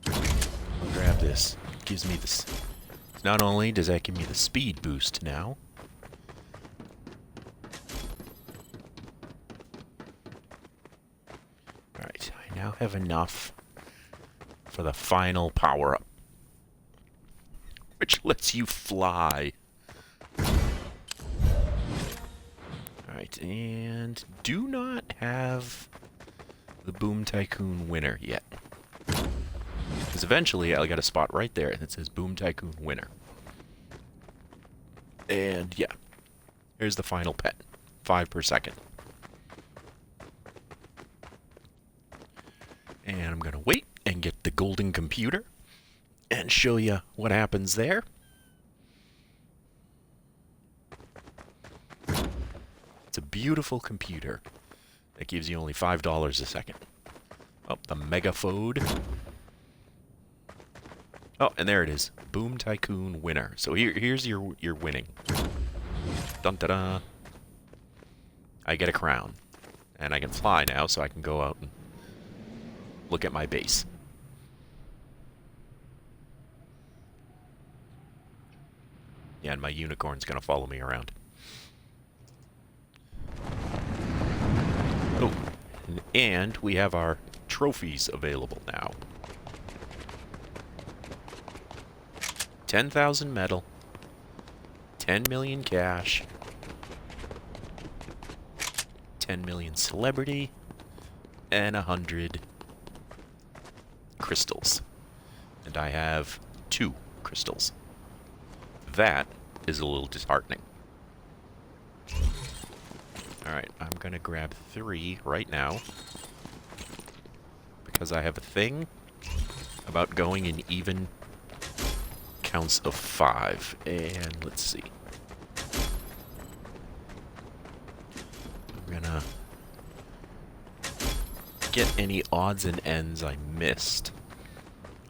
I'll grab this. It gives me this... Not only does that give me the speed boost now, alright, I now have enough for the final power-up, which lets you fly. Alright, and do not have the Boom Tycoon winner yet. Because eventually I got a spot right there that says Boom Tycoon winner. And yeah, here's the final pet. 5 per second. And I'm going to wait and get the golden computer and show you what happens there. It's a beautiful computer that gives you only $5 a second. Oh, the Megaphode. Oh, and there it is. Boom Tycoon winner. So here's your winning. Dun-da-da. I get a crown. And I can fly now, so I can go out and look at my base. Yeah, and my unicorn's gonna follow me around. Oh, and we have our trophies available now. 10,000 metal, 10 million cash, 10 million celebrity, and 100 crystals. And I have 2 crystals. That is a little disheartening. Alright, I'm gonna grab 3 right now, because I have a thing about going in even counts of 5, and let's see. I'm gonna get any odds and ends I missed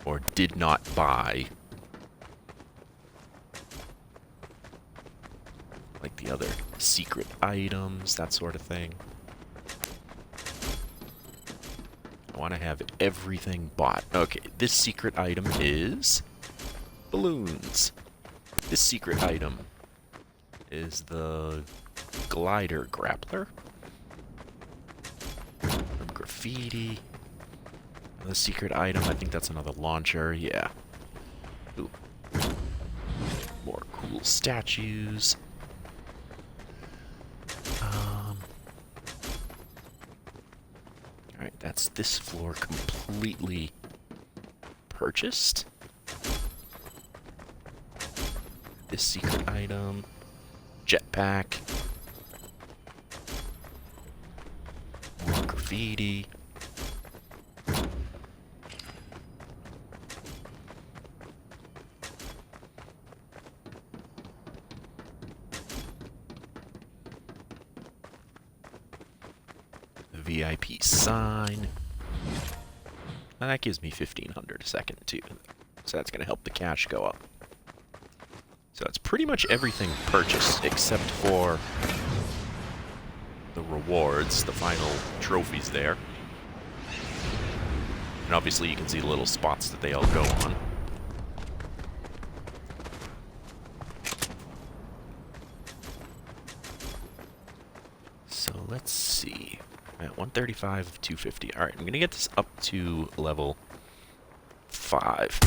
or did not buy, like the other secret items, that sort of thing. I want to have everything bought. Okay, this secret item is balloons. This secret item is the glider grappler from graffiti. The secret item, I think that's another launcher. Yeah. Ooh. More cool statues. Alright, that's this floor completely purchased. This secret item, jetpack, more graffiti, the VIP sign, and that gives me 1,500 a second too, so that's going to help the cash go up. So it's pretty much everything purchased except for the rewards, the final trophies there. And obviously you can see the little spots that they all go on. So let's see. At 135 of 250. Alright, I'm going to get this up to level 5.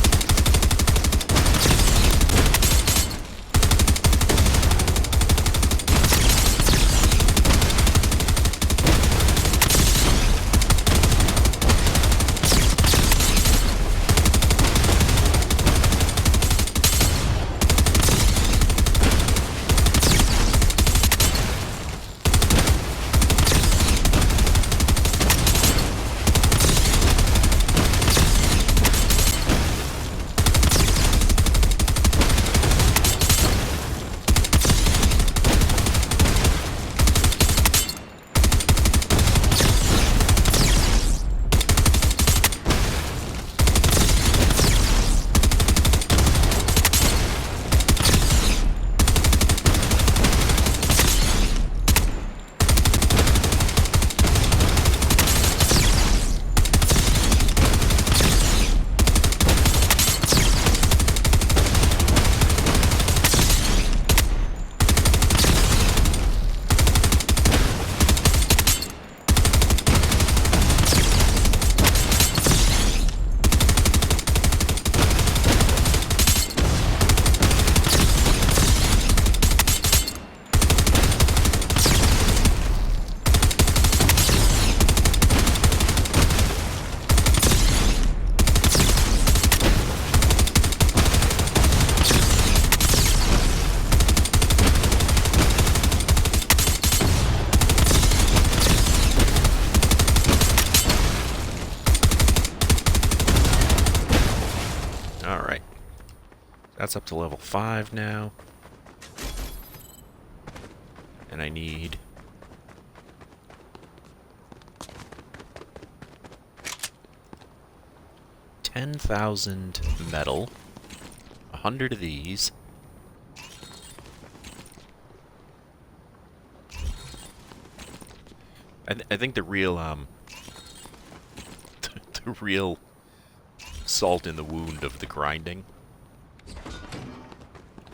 Alright. That's up to level 5 now. And I need 10,000 metal, 100 of these. I think the real the real salt in the wound of the grinding,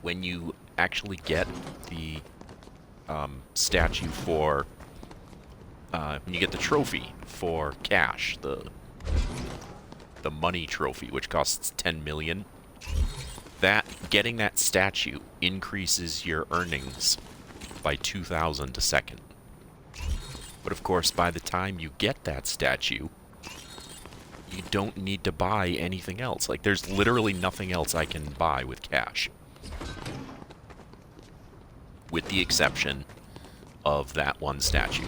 when you actually get the statue for when you get the trophy for cash, the money trophy, which costs 10 million, that getting that statue increases your earnings by 2,000 a second. But of course, by the time you get that statue, you don't need to buy anything else. Like, there's literally nothing else I can buy with cash. With the exception of that one statue.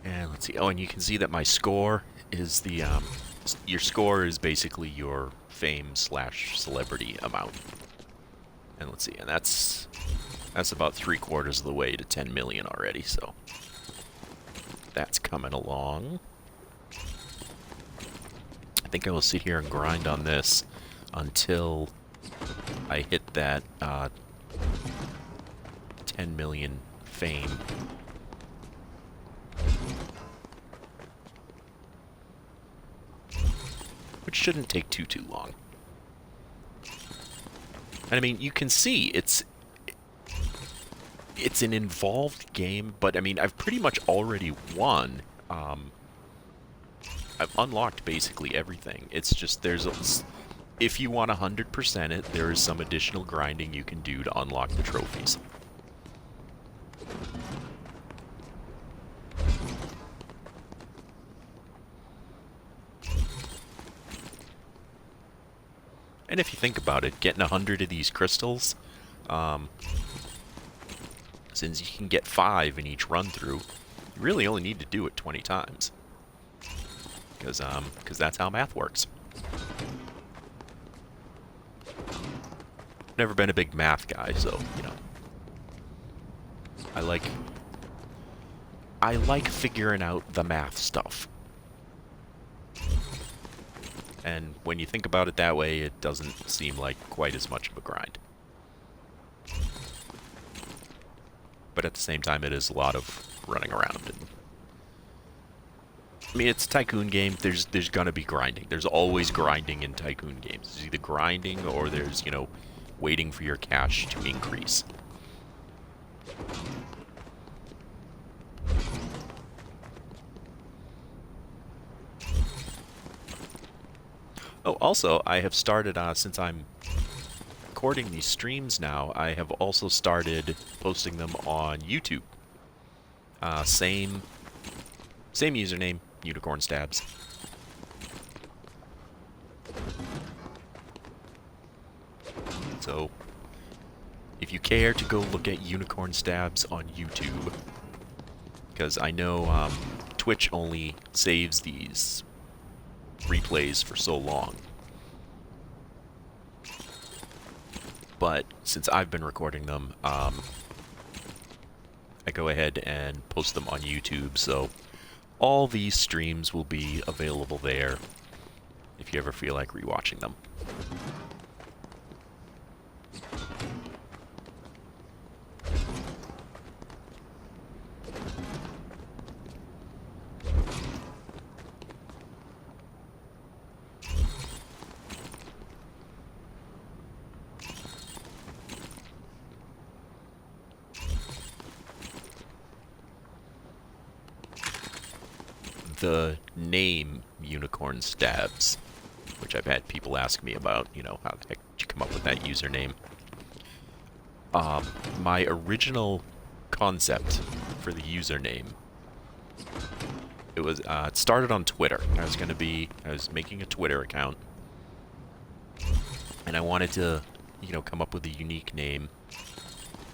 And let's see. Oh, and you can see that my score is the, your score is basically your fame / celebrity amount. And let's see, and that's about 3/4 of the way to 10 million already, so that's coming along. I think I will sit here and grind on this until I hit that 10 million fame. Which shouldn't take too long. And I mean, you can see it's an involved game, but I mean, I've pretty much already won. I've unlocked basically everything. It's just if you want 100% it, there is some additional grinding you can do to unlock the trophies. And if you think about it, getting 100 of these crystals, since you can get 5 in each run-through, you really only need to do it 20 times. Because that's how math works. Never been a big math guy, so, you know. I like figuring out the math stuff. And when you think about it that way, it doesn't seem like quite as much of a grind. But at the same time, it is a lot of running around. And, I mean, it's a Tycoon game. There's gonna be grinding. There's always grinding in Tycoon games. There's either grinding or there's, you know, waiting for your cash to increase. Oh, also, I have started, since I'm recording these streams now, I have also started posting them on YouTube. Same username, Unicorn Stabs. So, if you care to go look at Unicorn Stabs on YouTube, because I know Twitch only saves these replays for so long. But since I've been recording them, I go ahead and post them on YouTube, so all these streams will be available there if you ever feel like rewatching them. The name Unicorn Stabs, which I've had people ask me about, you know, how the heck did you come up with that username? My original concept for the username, it started on Twitter. I was making a Twitter account, and I wanted to, you know, come up with a unique name,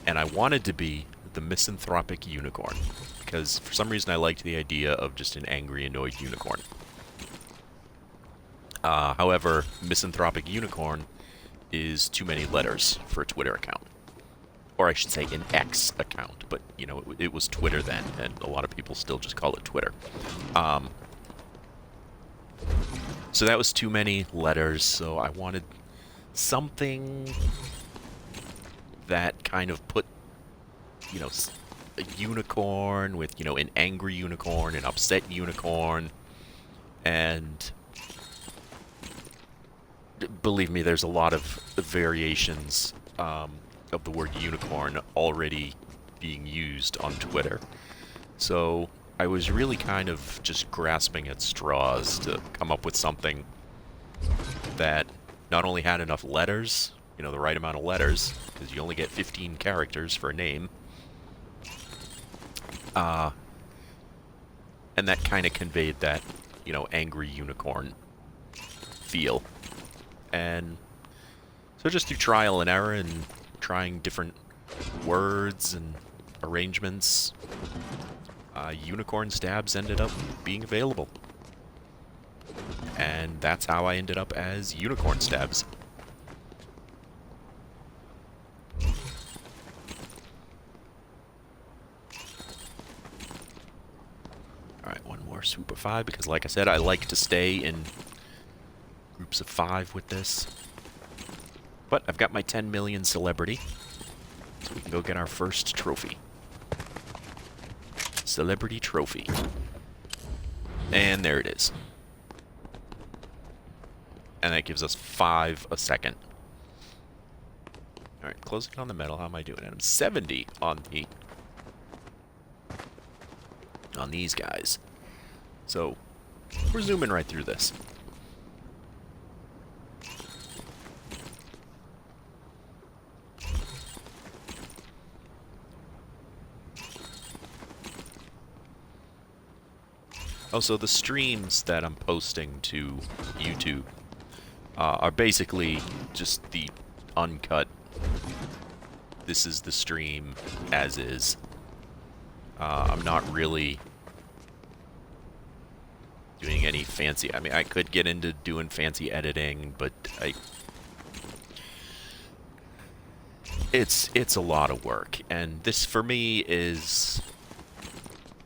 and I wanted to be the Misanthropic Unicorn, because for some reason I liked the idea of just an angry, annoyed unicorn. However, Misanthropic Unicorn is too many letters for a Twitter account. Or I should say an X account, but, you know, it was Twitter then, and a lot of people still just call it Twitter. So that was too many letters, so I wanted something that kind of put, you know, a unicorn with, you know, an angry unicorn, an upset unicorn, and believe me, there's a lot of variations of the word unicorn already being used on Twitter. So I was really kind of just grasping at straws to come up with something that not only had enough letters, you know, the right amount of letters, because you only get 15 characters for a name, and that kind of conveyed that, you know, angry unicorn feel. And so just through trial and error and trying different words and arrangements, Unicorn Stabs ended up being available. And that's how I ended up as Unicorn Stabs. Alright, one more swoop of 5, because like I said, I like to stay in groups of 5 with this. But I've got my 10 million celebrity, so we can go get our first trophy. Celebrity trophy. And there it is. And that gives us 5 a second. Alright, closing on the metal. How am I doing? I'm 70 on these guys. So, we're zooming right through this. Oh, so the streams that I'm posting to YouTube are basically just the uncut. This is the stream as is. I'm not really doing any fancy... I mean, I could get into doing fancy editing, but it's a lot of work. And this, for me, is...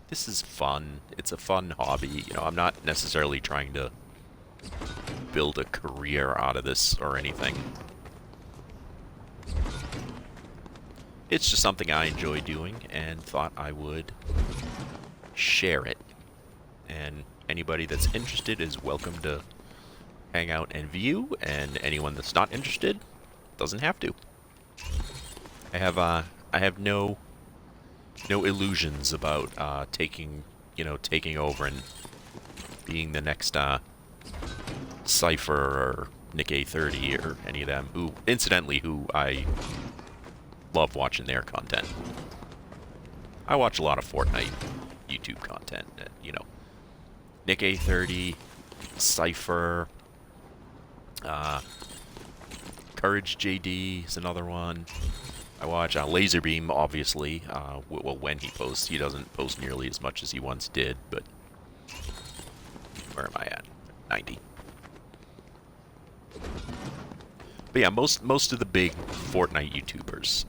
This is fun. It's a fun hobby. You know, I'm not necessarily trying to build a career out of this or anything. It's just something I enjoy doing and thought I would share it. And anybody that's interested is welcome to hang out and view, and anyone that's not interested doesn't have to. I have no illusions about taking over and being the next Cypher or Nick A30 or any of them, who I love watching their content. I watch a lot of Fortnite YouTube content, Nick A30, Cypher, Courage JD is another one. I watch Laserbeam, obviously. Well, when he posts, he doesn't post nearly as much as he once did, but where am I at? 90. But yeah, most of the big Fortnite YouTubers,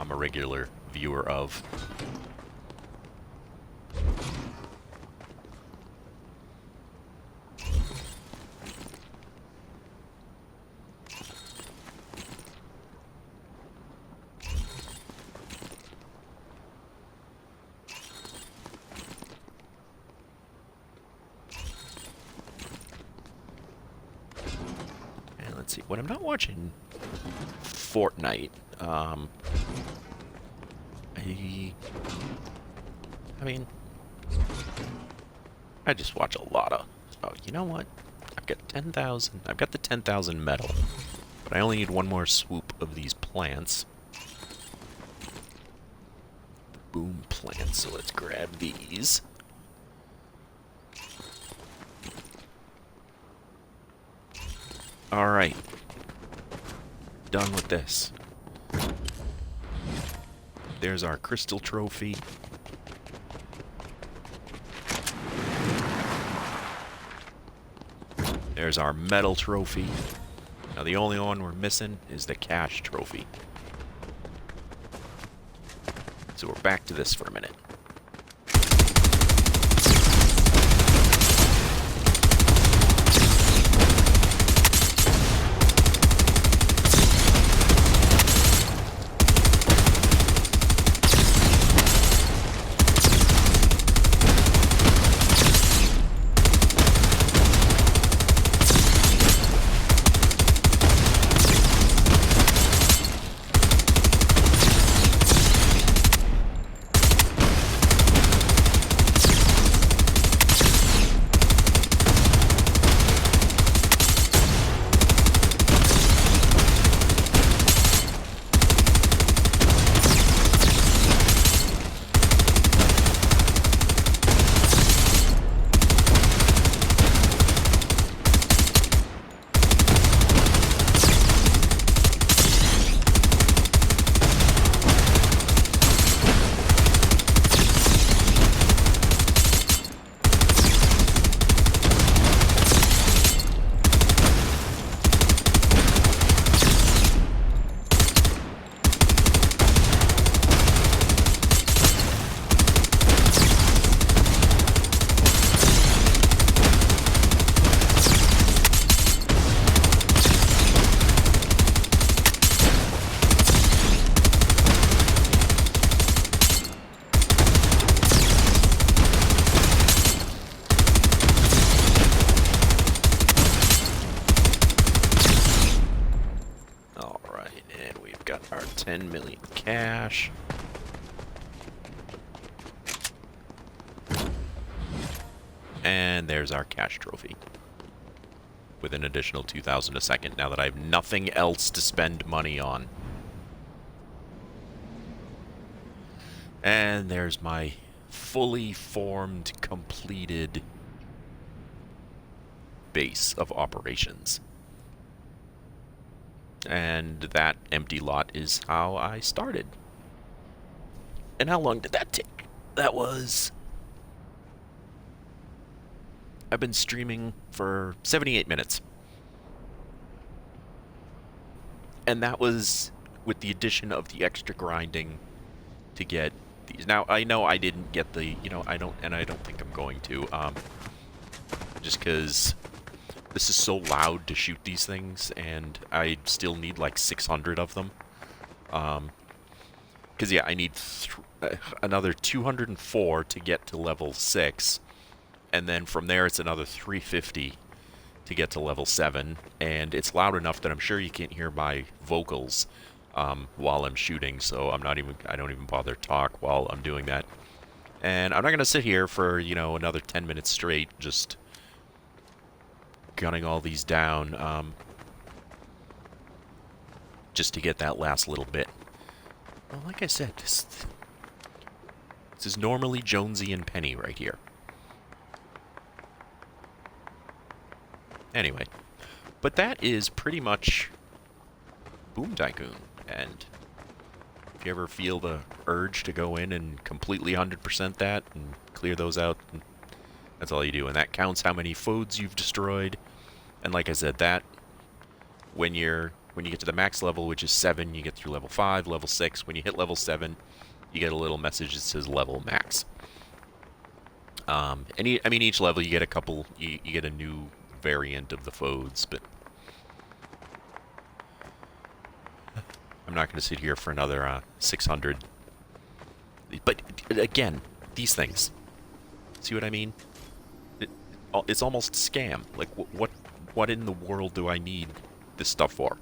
I'm a regular viewer of. Let's see. When I'm not watching Fortnite, I mean, I just watch a lot of. Oh, you know what? I've got 10,000. I've got the 10,000 metal, but I only need one more swoop of these plants. The boom plants. So let's grab these. Alright. Done with this. There's our crystal trophy. There's our metal trophy. Now the only one we're missing is the cash trophy. So we're back to this for a minute. Our 10 million cash. And there's our cash trophy. With an additional 2,000 a second now that I have nothing else to spend money on. And there's my fully formed, completed base of operations. And that empty lot is how I started. And how long did that take? That was... I've been streaming for 78 minutes. And that was with the addition of the extra grinding to get these. Now, I know I didn't get the, I don't think I'm going to. just because this is so loud to shoot these things, and I still need like 600 of them. Because, yeah, I need another 204 to get to level 6, and then from there it's another 350 to get to level 7, and it's loud enough that I'm sure you can't hear my vocals while I'm shooting, so I don't even bother to talk while I'm doing that. And I'm not going to sit here for, another 10 minutes straight just gunning all these down just to get that last little bit. Well, like I said, this is normally Jonesy and Penny right here. Anyway, but that is pretty much Boom Tycoon, and if you ever feel the urge to go in and completely 100% that and clear those out, that's all you do, and that counts how many foods you've destroyed. And like I said, that when you get to the max level, which is 7, you get through level 5, level 6. When you hit level 7, you get a little message that says level max. Each level you get a couple, you get a new variant of the foods, but I'm not going to sit here for another 600. But again, these things, see what I mean? It's almost a scam. Like, what in the world do I need this stuff for?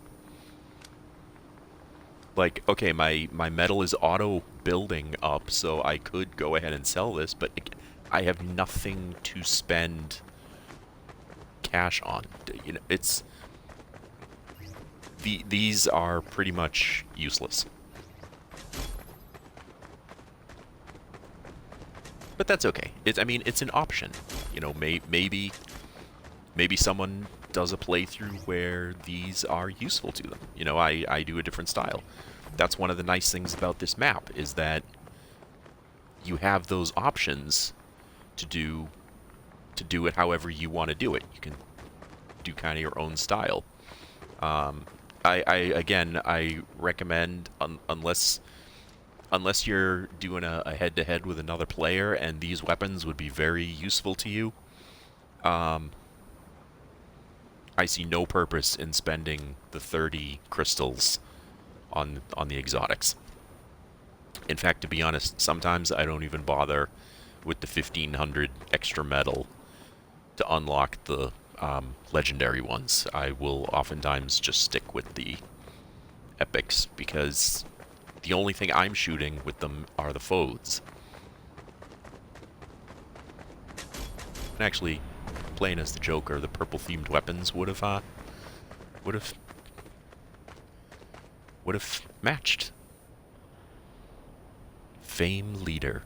Like, okay, my metal is auto building up, so I could go ahead and sell this, but I have nothing to spend cash on. It's these are pretty much useless. But that's okay. It's an option. Maybe someone does a playthrough where these are useful to them. I do a different style. That's one of the nice things about this map, is that you have those options to do it however you want to do it. You can do kind of your own style. I recommend, unless you're doing a head-to-head with another player, and these weapons would be very useful to you, I see no purpose in spending the 30 crystals on the exotics. In fact, to be honest, sometimes I don't even bother with the 1500 extra metal to unlock the legendary ones. I will oftentimes just stick with the epics, because the only thing I'm shooting with them are the foes. And actually, playing as the Joker, the purple-themed weapons would have matched. Fame Leader.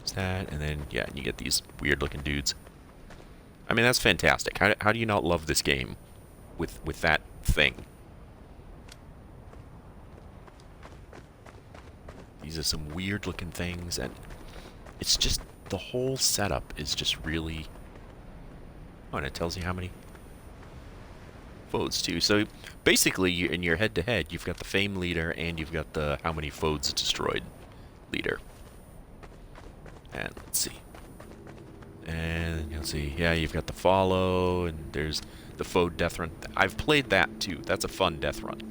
Is that, and then yeah, you get these weird-looking dudes. That's fantastic. How do you not love this game with that thing? These are some weird-looking things, and it's just, the whole setup is just really... Oh, and it tells you how many foes, too. So, basically, in your head-to-head, you've got the Fame Leader, and you've got the how many foes destroyed leader. And let's see. And you'll see, yeah, you've got the follow, and there's the foe death run. I've played that, too. That's a fun death run.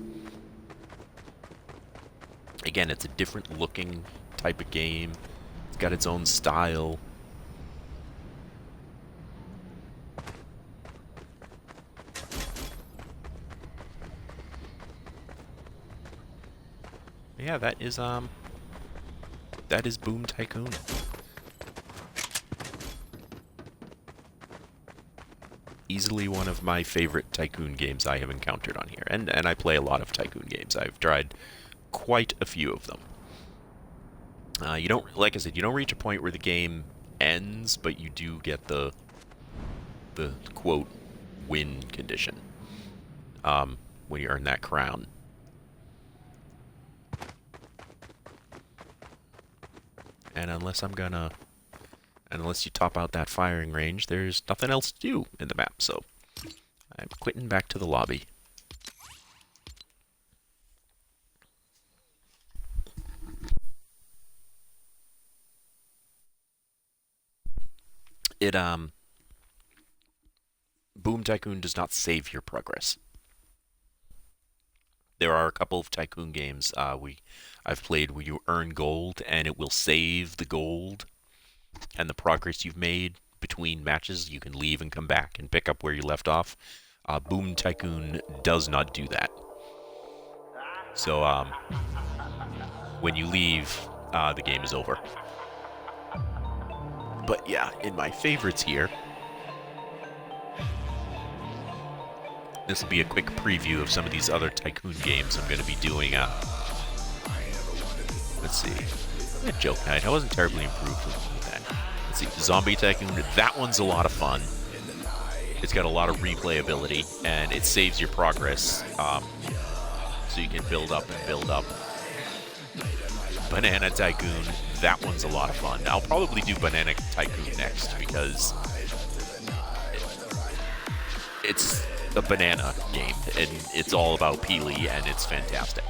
Again, it's a different looking type of game. It's got its own style. Yeah, that is Boom Tycoon. Easily one of my favorite Tycoon games I have encountered on here. And I play a lot of Tycoon games. I've tried quite a few of them. You don't, like I said, you don't reach a point where the game ends, but you do get the quote win condition when you earn that crown. And unless you top out that firing range, there's nothing else to do in the map, so I'm quitting back to the lobby. Boom Tycoon does not save your progress. There are a couple of Tycoon games I've played where you earn gold and it will save the gold and the progress you've made between matches. You can leave and come back and pick up where you left off. Boom Tycoon does not do that. So when you leave, the game is over. But yeah, in my favorites here, this will be a quick preview of some of these other Tycoon games I'm going to be doing. Let's see. Joke Night. I wasn't terribly improved with that. Let's see. Zombie Tycoon. That one's a lot of fun. It's got a lot of replayability, and it saves your progress, so you can build up and build up. Banana Tycoon. That one's a lot of fun. I'll probably do Banana Tycoon next, because it's a banana game, and it's all about Peely, and it's fantastic.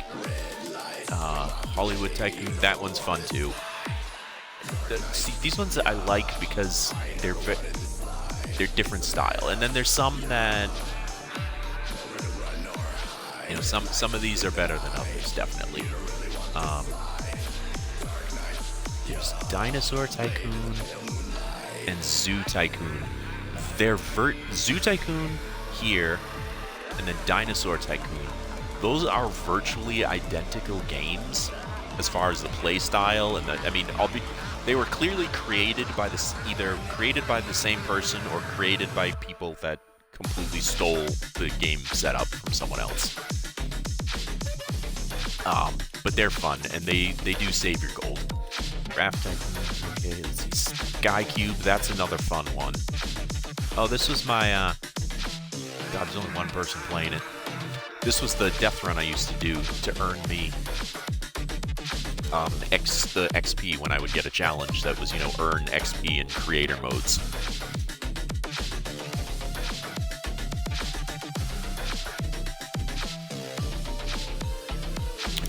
Hollywood Tycoon, that one's fun too. See, these ones I like because they're different style, and then there's some that, you know, some of these are better than others, definitely. There's Dinosaur Tycoon and Zoo Tycoon. They're Zoo Tycoon here, and then Dinosaur Tycoon. Those are virtually identical games as far as the play style, and they were clearly created by either created by the same person or created by people that completely stole the game setup from someone else. But they're fun, and they do save your gold. Raft Tycoon, okay, let's see. Sky Cube, that's another fun one. Oh, this was my, God, there's only one person playing it. This was the death run I used to do to earn me the XP when I would get a challenge that was, you know, earn XP in creator modes.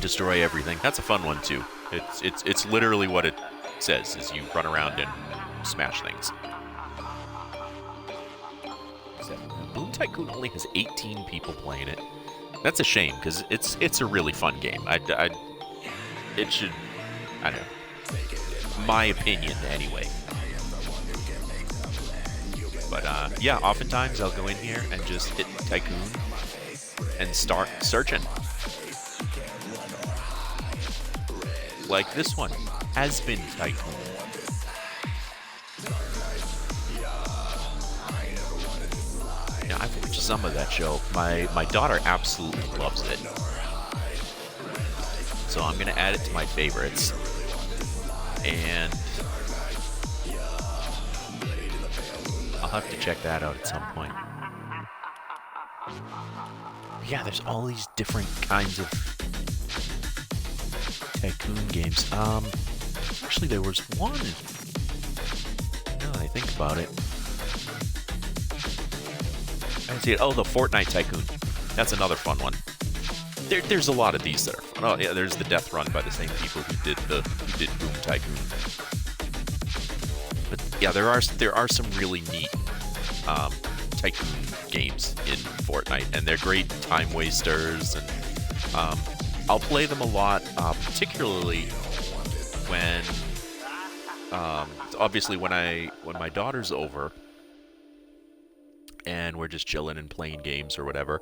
Destroy everything. That's a fun one too. It's literally what it says, is you run around and smash things. Boom Tycoon only has 18 people playing it. That's a shame, because it's a really fun game. It should, I don't know, my opinion anyway. But yeah, oftentimes I'll go in here and just hit Tycoon and start searching. Like this one, Has Been Tycoon. Yeah, I've watched some of that show. My daughter absolutely loves it. So I'm going to add it to my favorites. And I'll have to check that out at some point. Yeah, there's all these different kinds of Tycoon games. Actually, there was one. Now that I think about it. I didn't see it. Oh, the Fortnite Tycoon. That's another fun one. There's a lot of these that are fun. Oh, yeah, there's the Death Run by the same people who did Boom Tycoon. But yeah, there are some really neat Tycoon games in Fortnite, and they're great time wasters, and I'll play them a lot, particularly when obviously when my daughter's over and we're just chilling and playing games or whatever.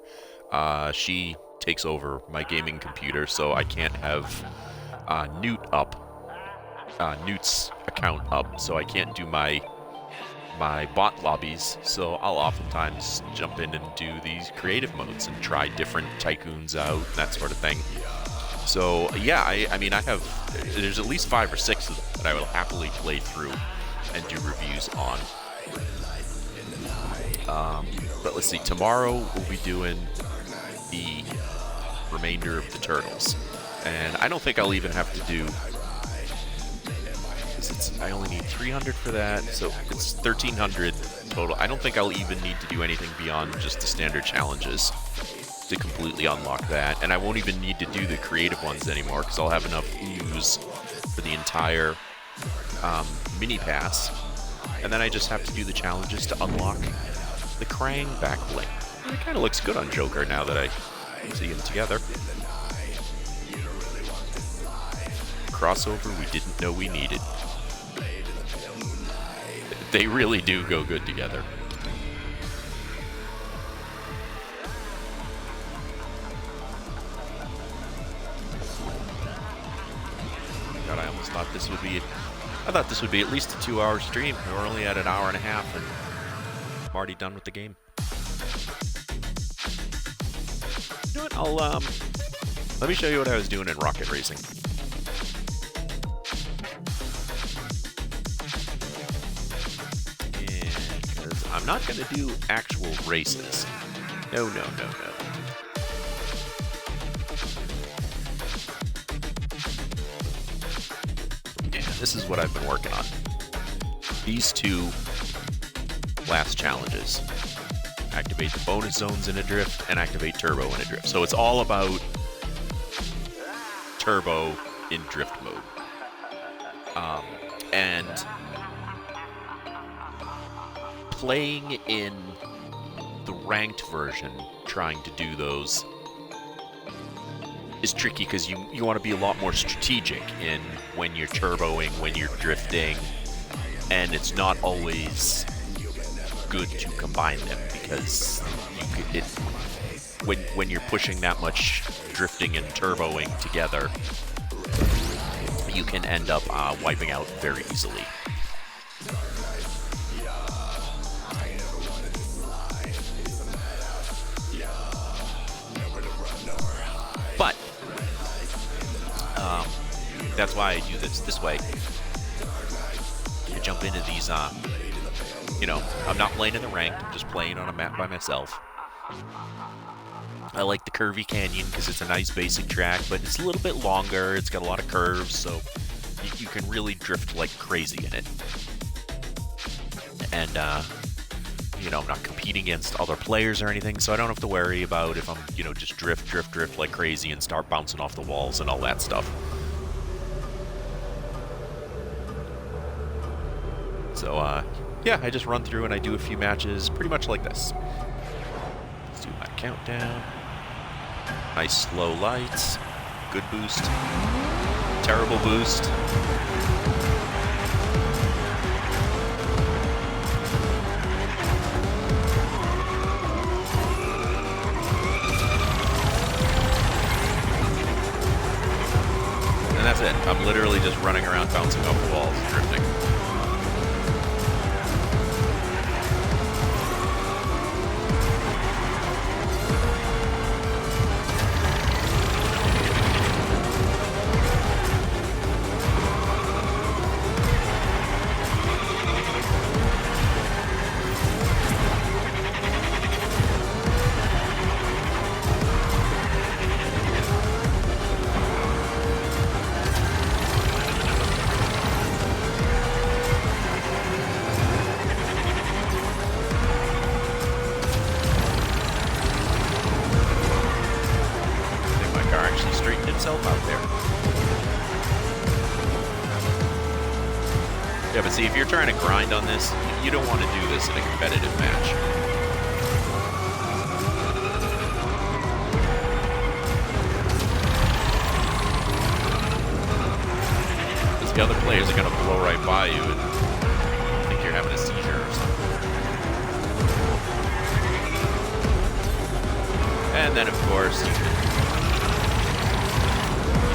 She takes over my gaming computer, so I can't have Newt's account up, so I can't do my bot lobbies. So I'll oftentimes jump in and do these creative modes and try different Tycoons out and that sort of thing. So yeah, I mean, there's at least 5 or 6 of them that I will happily play through and do reviews on. But let's see, tomorrow we'll be doing the remainder of the Turtles, and I don't think I'll even have to do, I only need 300 for that, so it's 1,300 total. I don't think I'll even need to do anything beyond just the standard challenges to completely unlock that, and I won't even need to do the creative ones anymore because I'll have enough ooze for the entire mini pass, and then I just have to do the challenges to unlock the Krang back bling. It kind of looks good on Joker now that I see them together. Crossover we didn't know we needed. They really do go good together. God, I almost thought this would be... I thought this would be at least a 2-hour stream. We're only at an hour and a half, and I'm already done with the game. You know what? Let me show you what I was doing in Rocket Racing. Because I'm not going to do actual races. No. This is what I've been working on. These two last challenges. Activate the bonus zones in a drift and activate turbo in a drift. So it's all about turbo in drift mode. And playing in the ranked version, trying to do those is tricky because you want to be a lot more strategic in when you're turboing, when you're drifting, and it's not always good to combine them because when you're pushing that much drifting and turboing together, you can end up wiping out very easily. But that's why I do this way. I jump into these, I'm not playing in the ranked, I'm just playing on a map by myself. I like the curvy canyon because it's a nice basic track, but it's a little bit longer, it's got a lot of curves, so you can really drift like crazy in it. And, I'm not competing against other players or anything, so I don't have to worry about if I'm, just drift like crazy and start bouncing off the walls and all that stuff. So, I just run through and I do a few matches pretty much like this. Let's do my countdown. Nice slow lights. Good boost. Terrible boost. And that's it. I'm literally just running around bouncing off the walls, drifting. Yeah, but see, if you're trying to grind on this, you don't want to do this in a competitive match. Because the other players are going to blow right by you and think you're having a seizure or something. And then, of course, you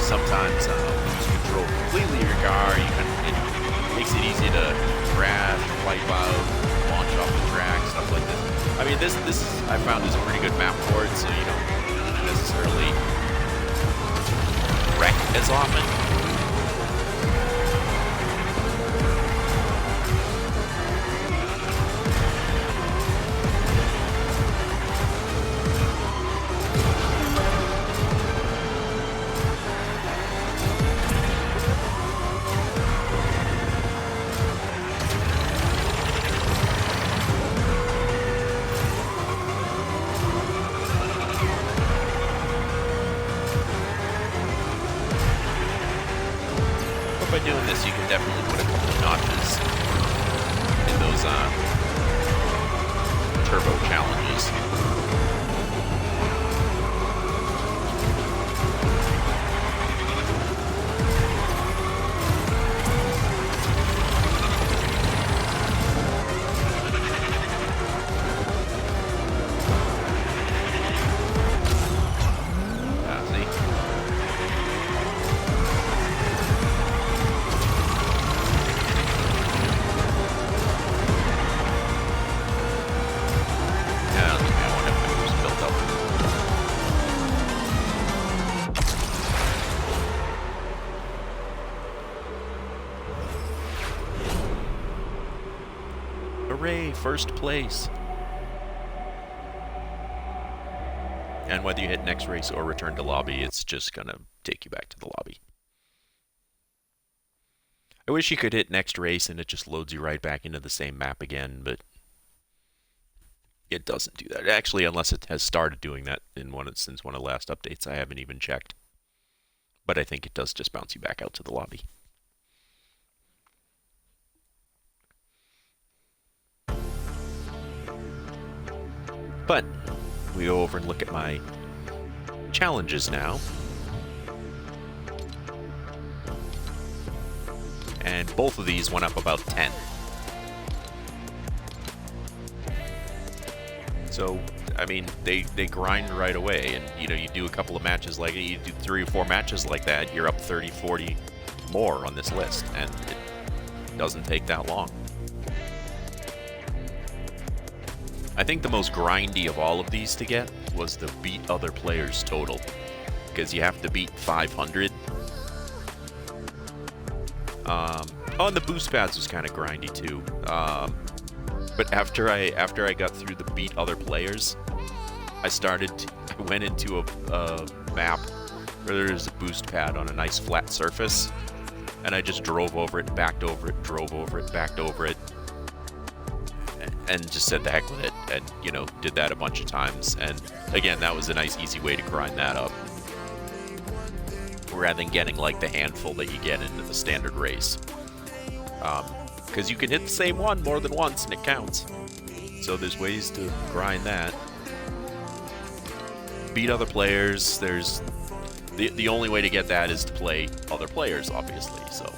sometimes lose control completely of your car. It makes it easy to crash, wipe out, launch off the track, stuff like this. I mean, this I found is a pretty good map for it, so you don't necessarily wreck as often. By doing this, you can definitely put a couple of notches in those turbo challenges. Hooray, first place. And whether you hit next race or return to lobby, it's just gonna take you back to the lobby. I wish you could hit next race and it just loads you right back into the same map again, but it doesn't do that. Actually, unless it has started doing that since one of the last updates, I haven't even checked. But I think it does just bounce you back out to the lobby. But we go over and look at my challenges now. And both of these went up about 10. So, I mean, they grind right away. And, you know, you do a couple of matches like it, you do 3 or 4 matches like that, you're up 30, 40 more on this list. And it doesn't take that long. I think the most grindy of all of these to get was the beat other players total, because you have to beat 500. Oh, and the boost pads was kind of grindy too. But after I got through the beat other players, I went into a map where there's a boost pad on a nice flat surface, and I just drove over it, backed over it, drove over it, backed over it. And just said the heck with it, and, you know, did that a bunch of times. And again, that was a nice, easy way to grind that up, rather than getting like the handful that you get into the standard race. Because you can hit the same one more than once, and it counts. So there's ways to grind that. Beat other players. There's the only way to get that is to play other players, obviously. So.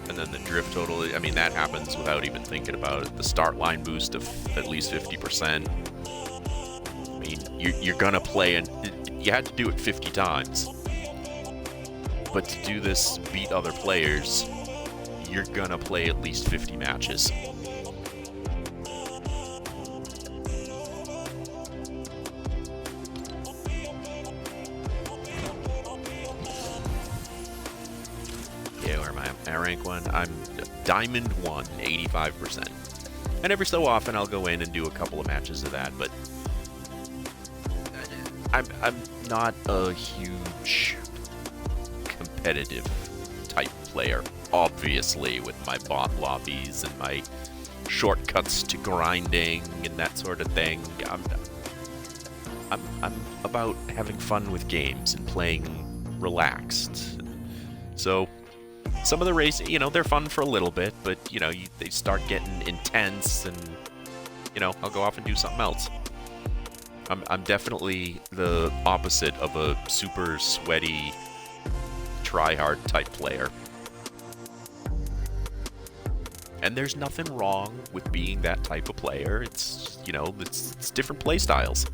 And then the drift total, I mean, that happens without even thinking about it. The start line boost of at least 50%. I mean, you're gonna play, and you had to do it 50 times. But to do this, beat other players, you're gonna play at least 50 matches. Rank 1, I'm Diamond 1, 85%. And every so often I'll go in and do a couple of matches of that, but I'm not a huge competitive type player, obviously, with my bot lobbies and my shortcuts to grinding and that sort of thing. I'm about having fun with games and playing relaxed. So some of the races, you know, they're fun for a little bit, but, you know, they start getting intense, and, you know, I'll go off and do something else. I'm definitely the opposite of a super sweaty, try-hard type player. And there's nothing wrong with being that type of player. It's, you know, it's different play styles.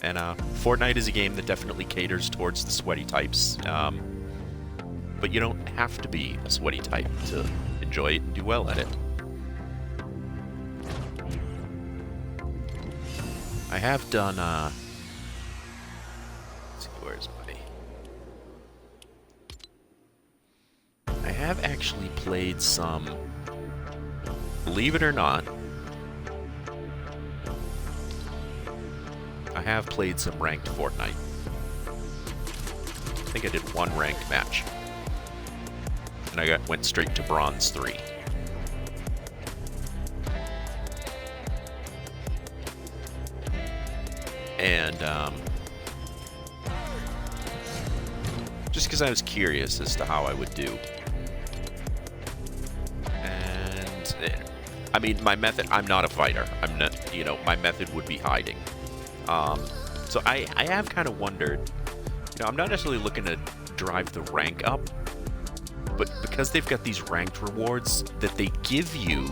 And Fortnite is a game that definitely caters towards the sweaty types. But you don't have to be a sweaty type to enjoy it and do well at it. I have done, let's see, where's my... I have actually played some, believe it or not, I have played some ranked Fortnite. I think I did one ranked match. And I went straight to Bronze 3. And, just because I was curious as to how I would do. And I mean, my method, I'm not a fighter. I'm not, you know, my method would be hiding. So I have kind of wondered, you know, I'm not necessarily looking to drive the rank up, but because they've got these ranked rewards that they give you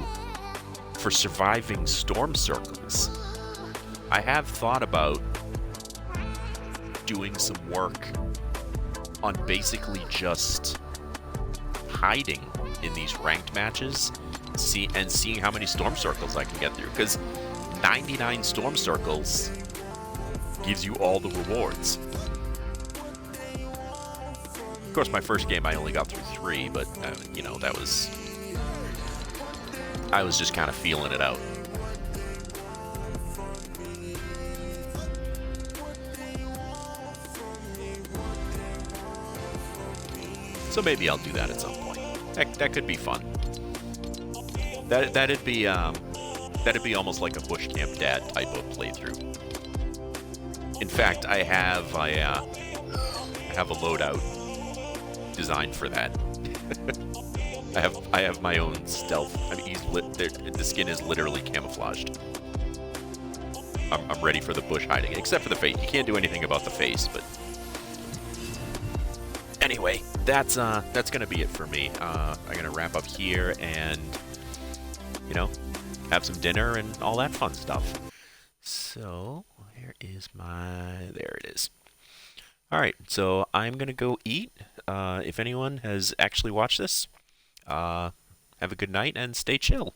for surviving storm circles, I have thought about doing some work on basically just hiding in these ranked matches, seeing how many storm circles I can get through, because 99 storm circles gives you all the rewards. Of course, my first game I only got through 3, but you know, I was just kind of feeling it out. So maybe I'll do that at some point. That could be fun. That'd be almost like a bush camp dad type of playthrough. In fact, I have a loadout designed for that. I have my own stealth. I mean, the skin is literally camouflaged. I'm ready for the bush hiding, except for the face. You can't do anything about the face, but anyway, that's gonna be it for me. I'm gonna wrap up here and, you know, have some dinner and all that fun stuff. So there it is. All right, so I'm gonna go eat. If anyone has actually watched this, have a good night and stay chill.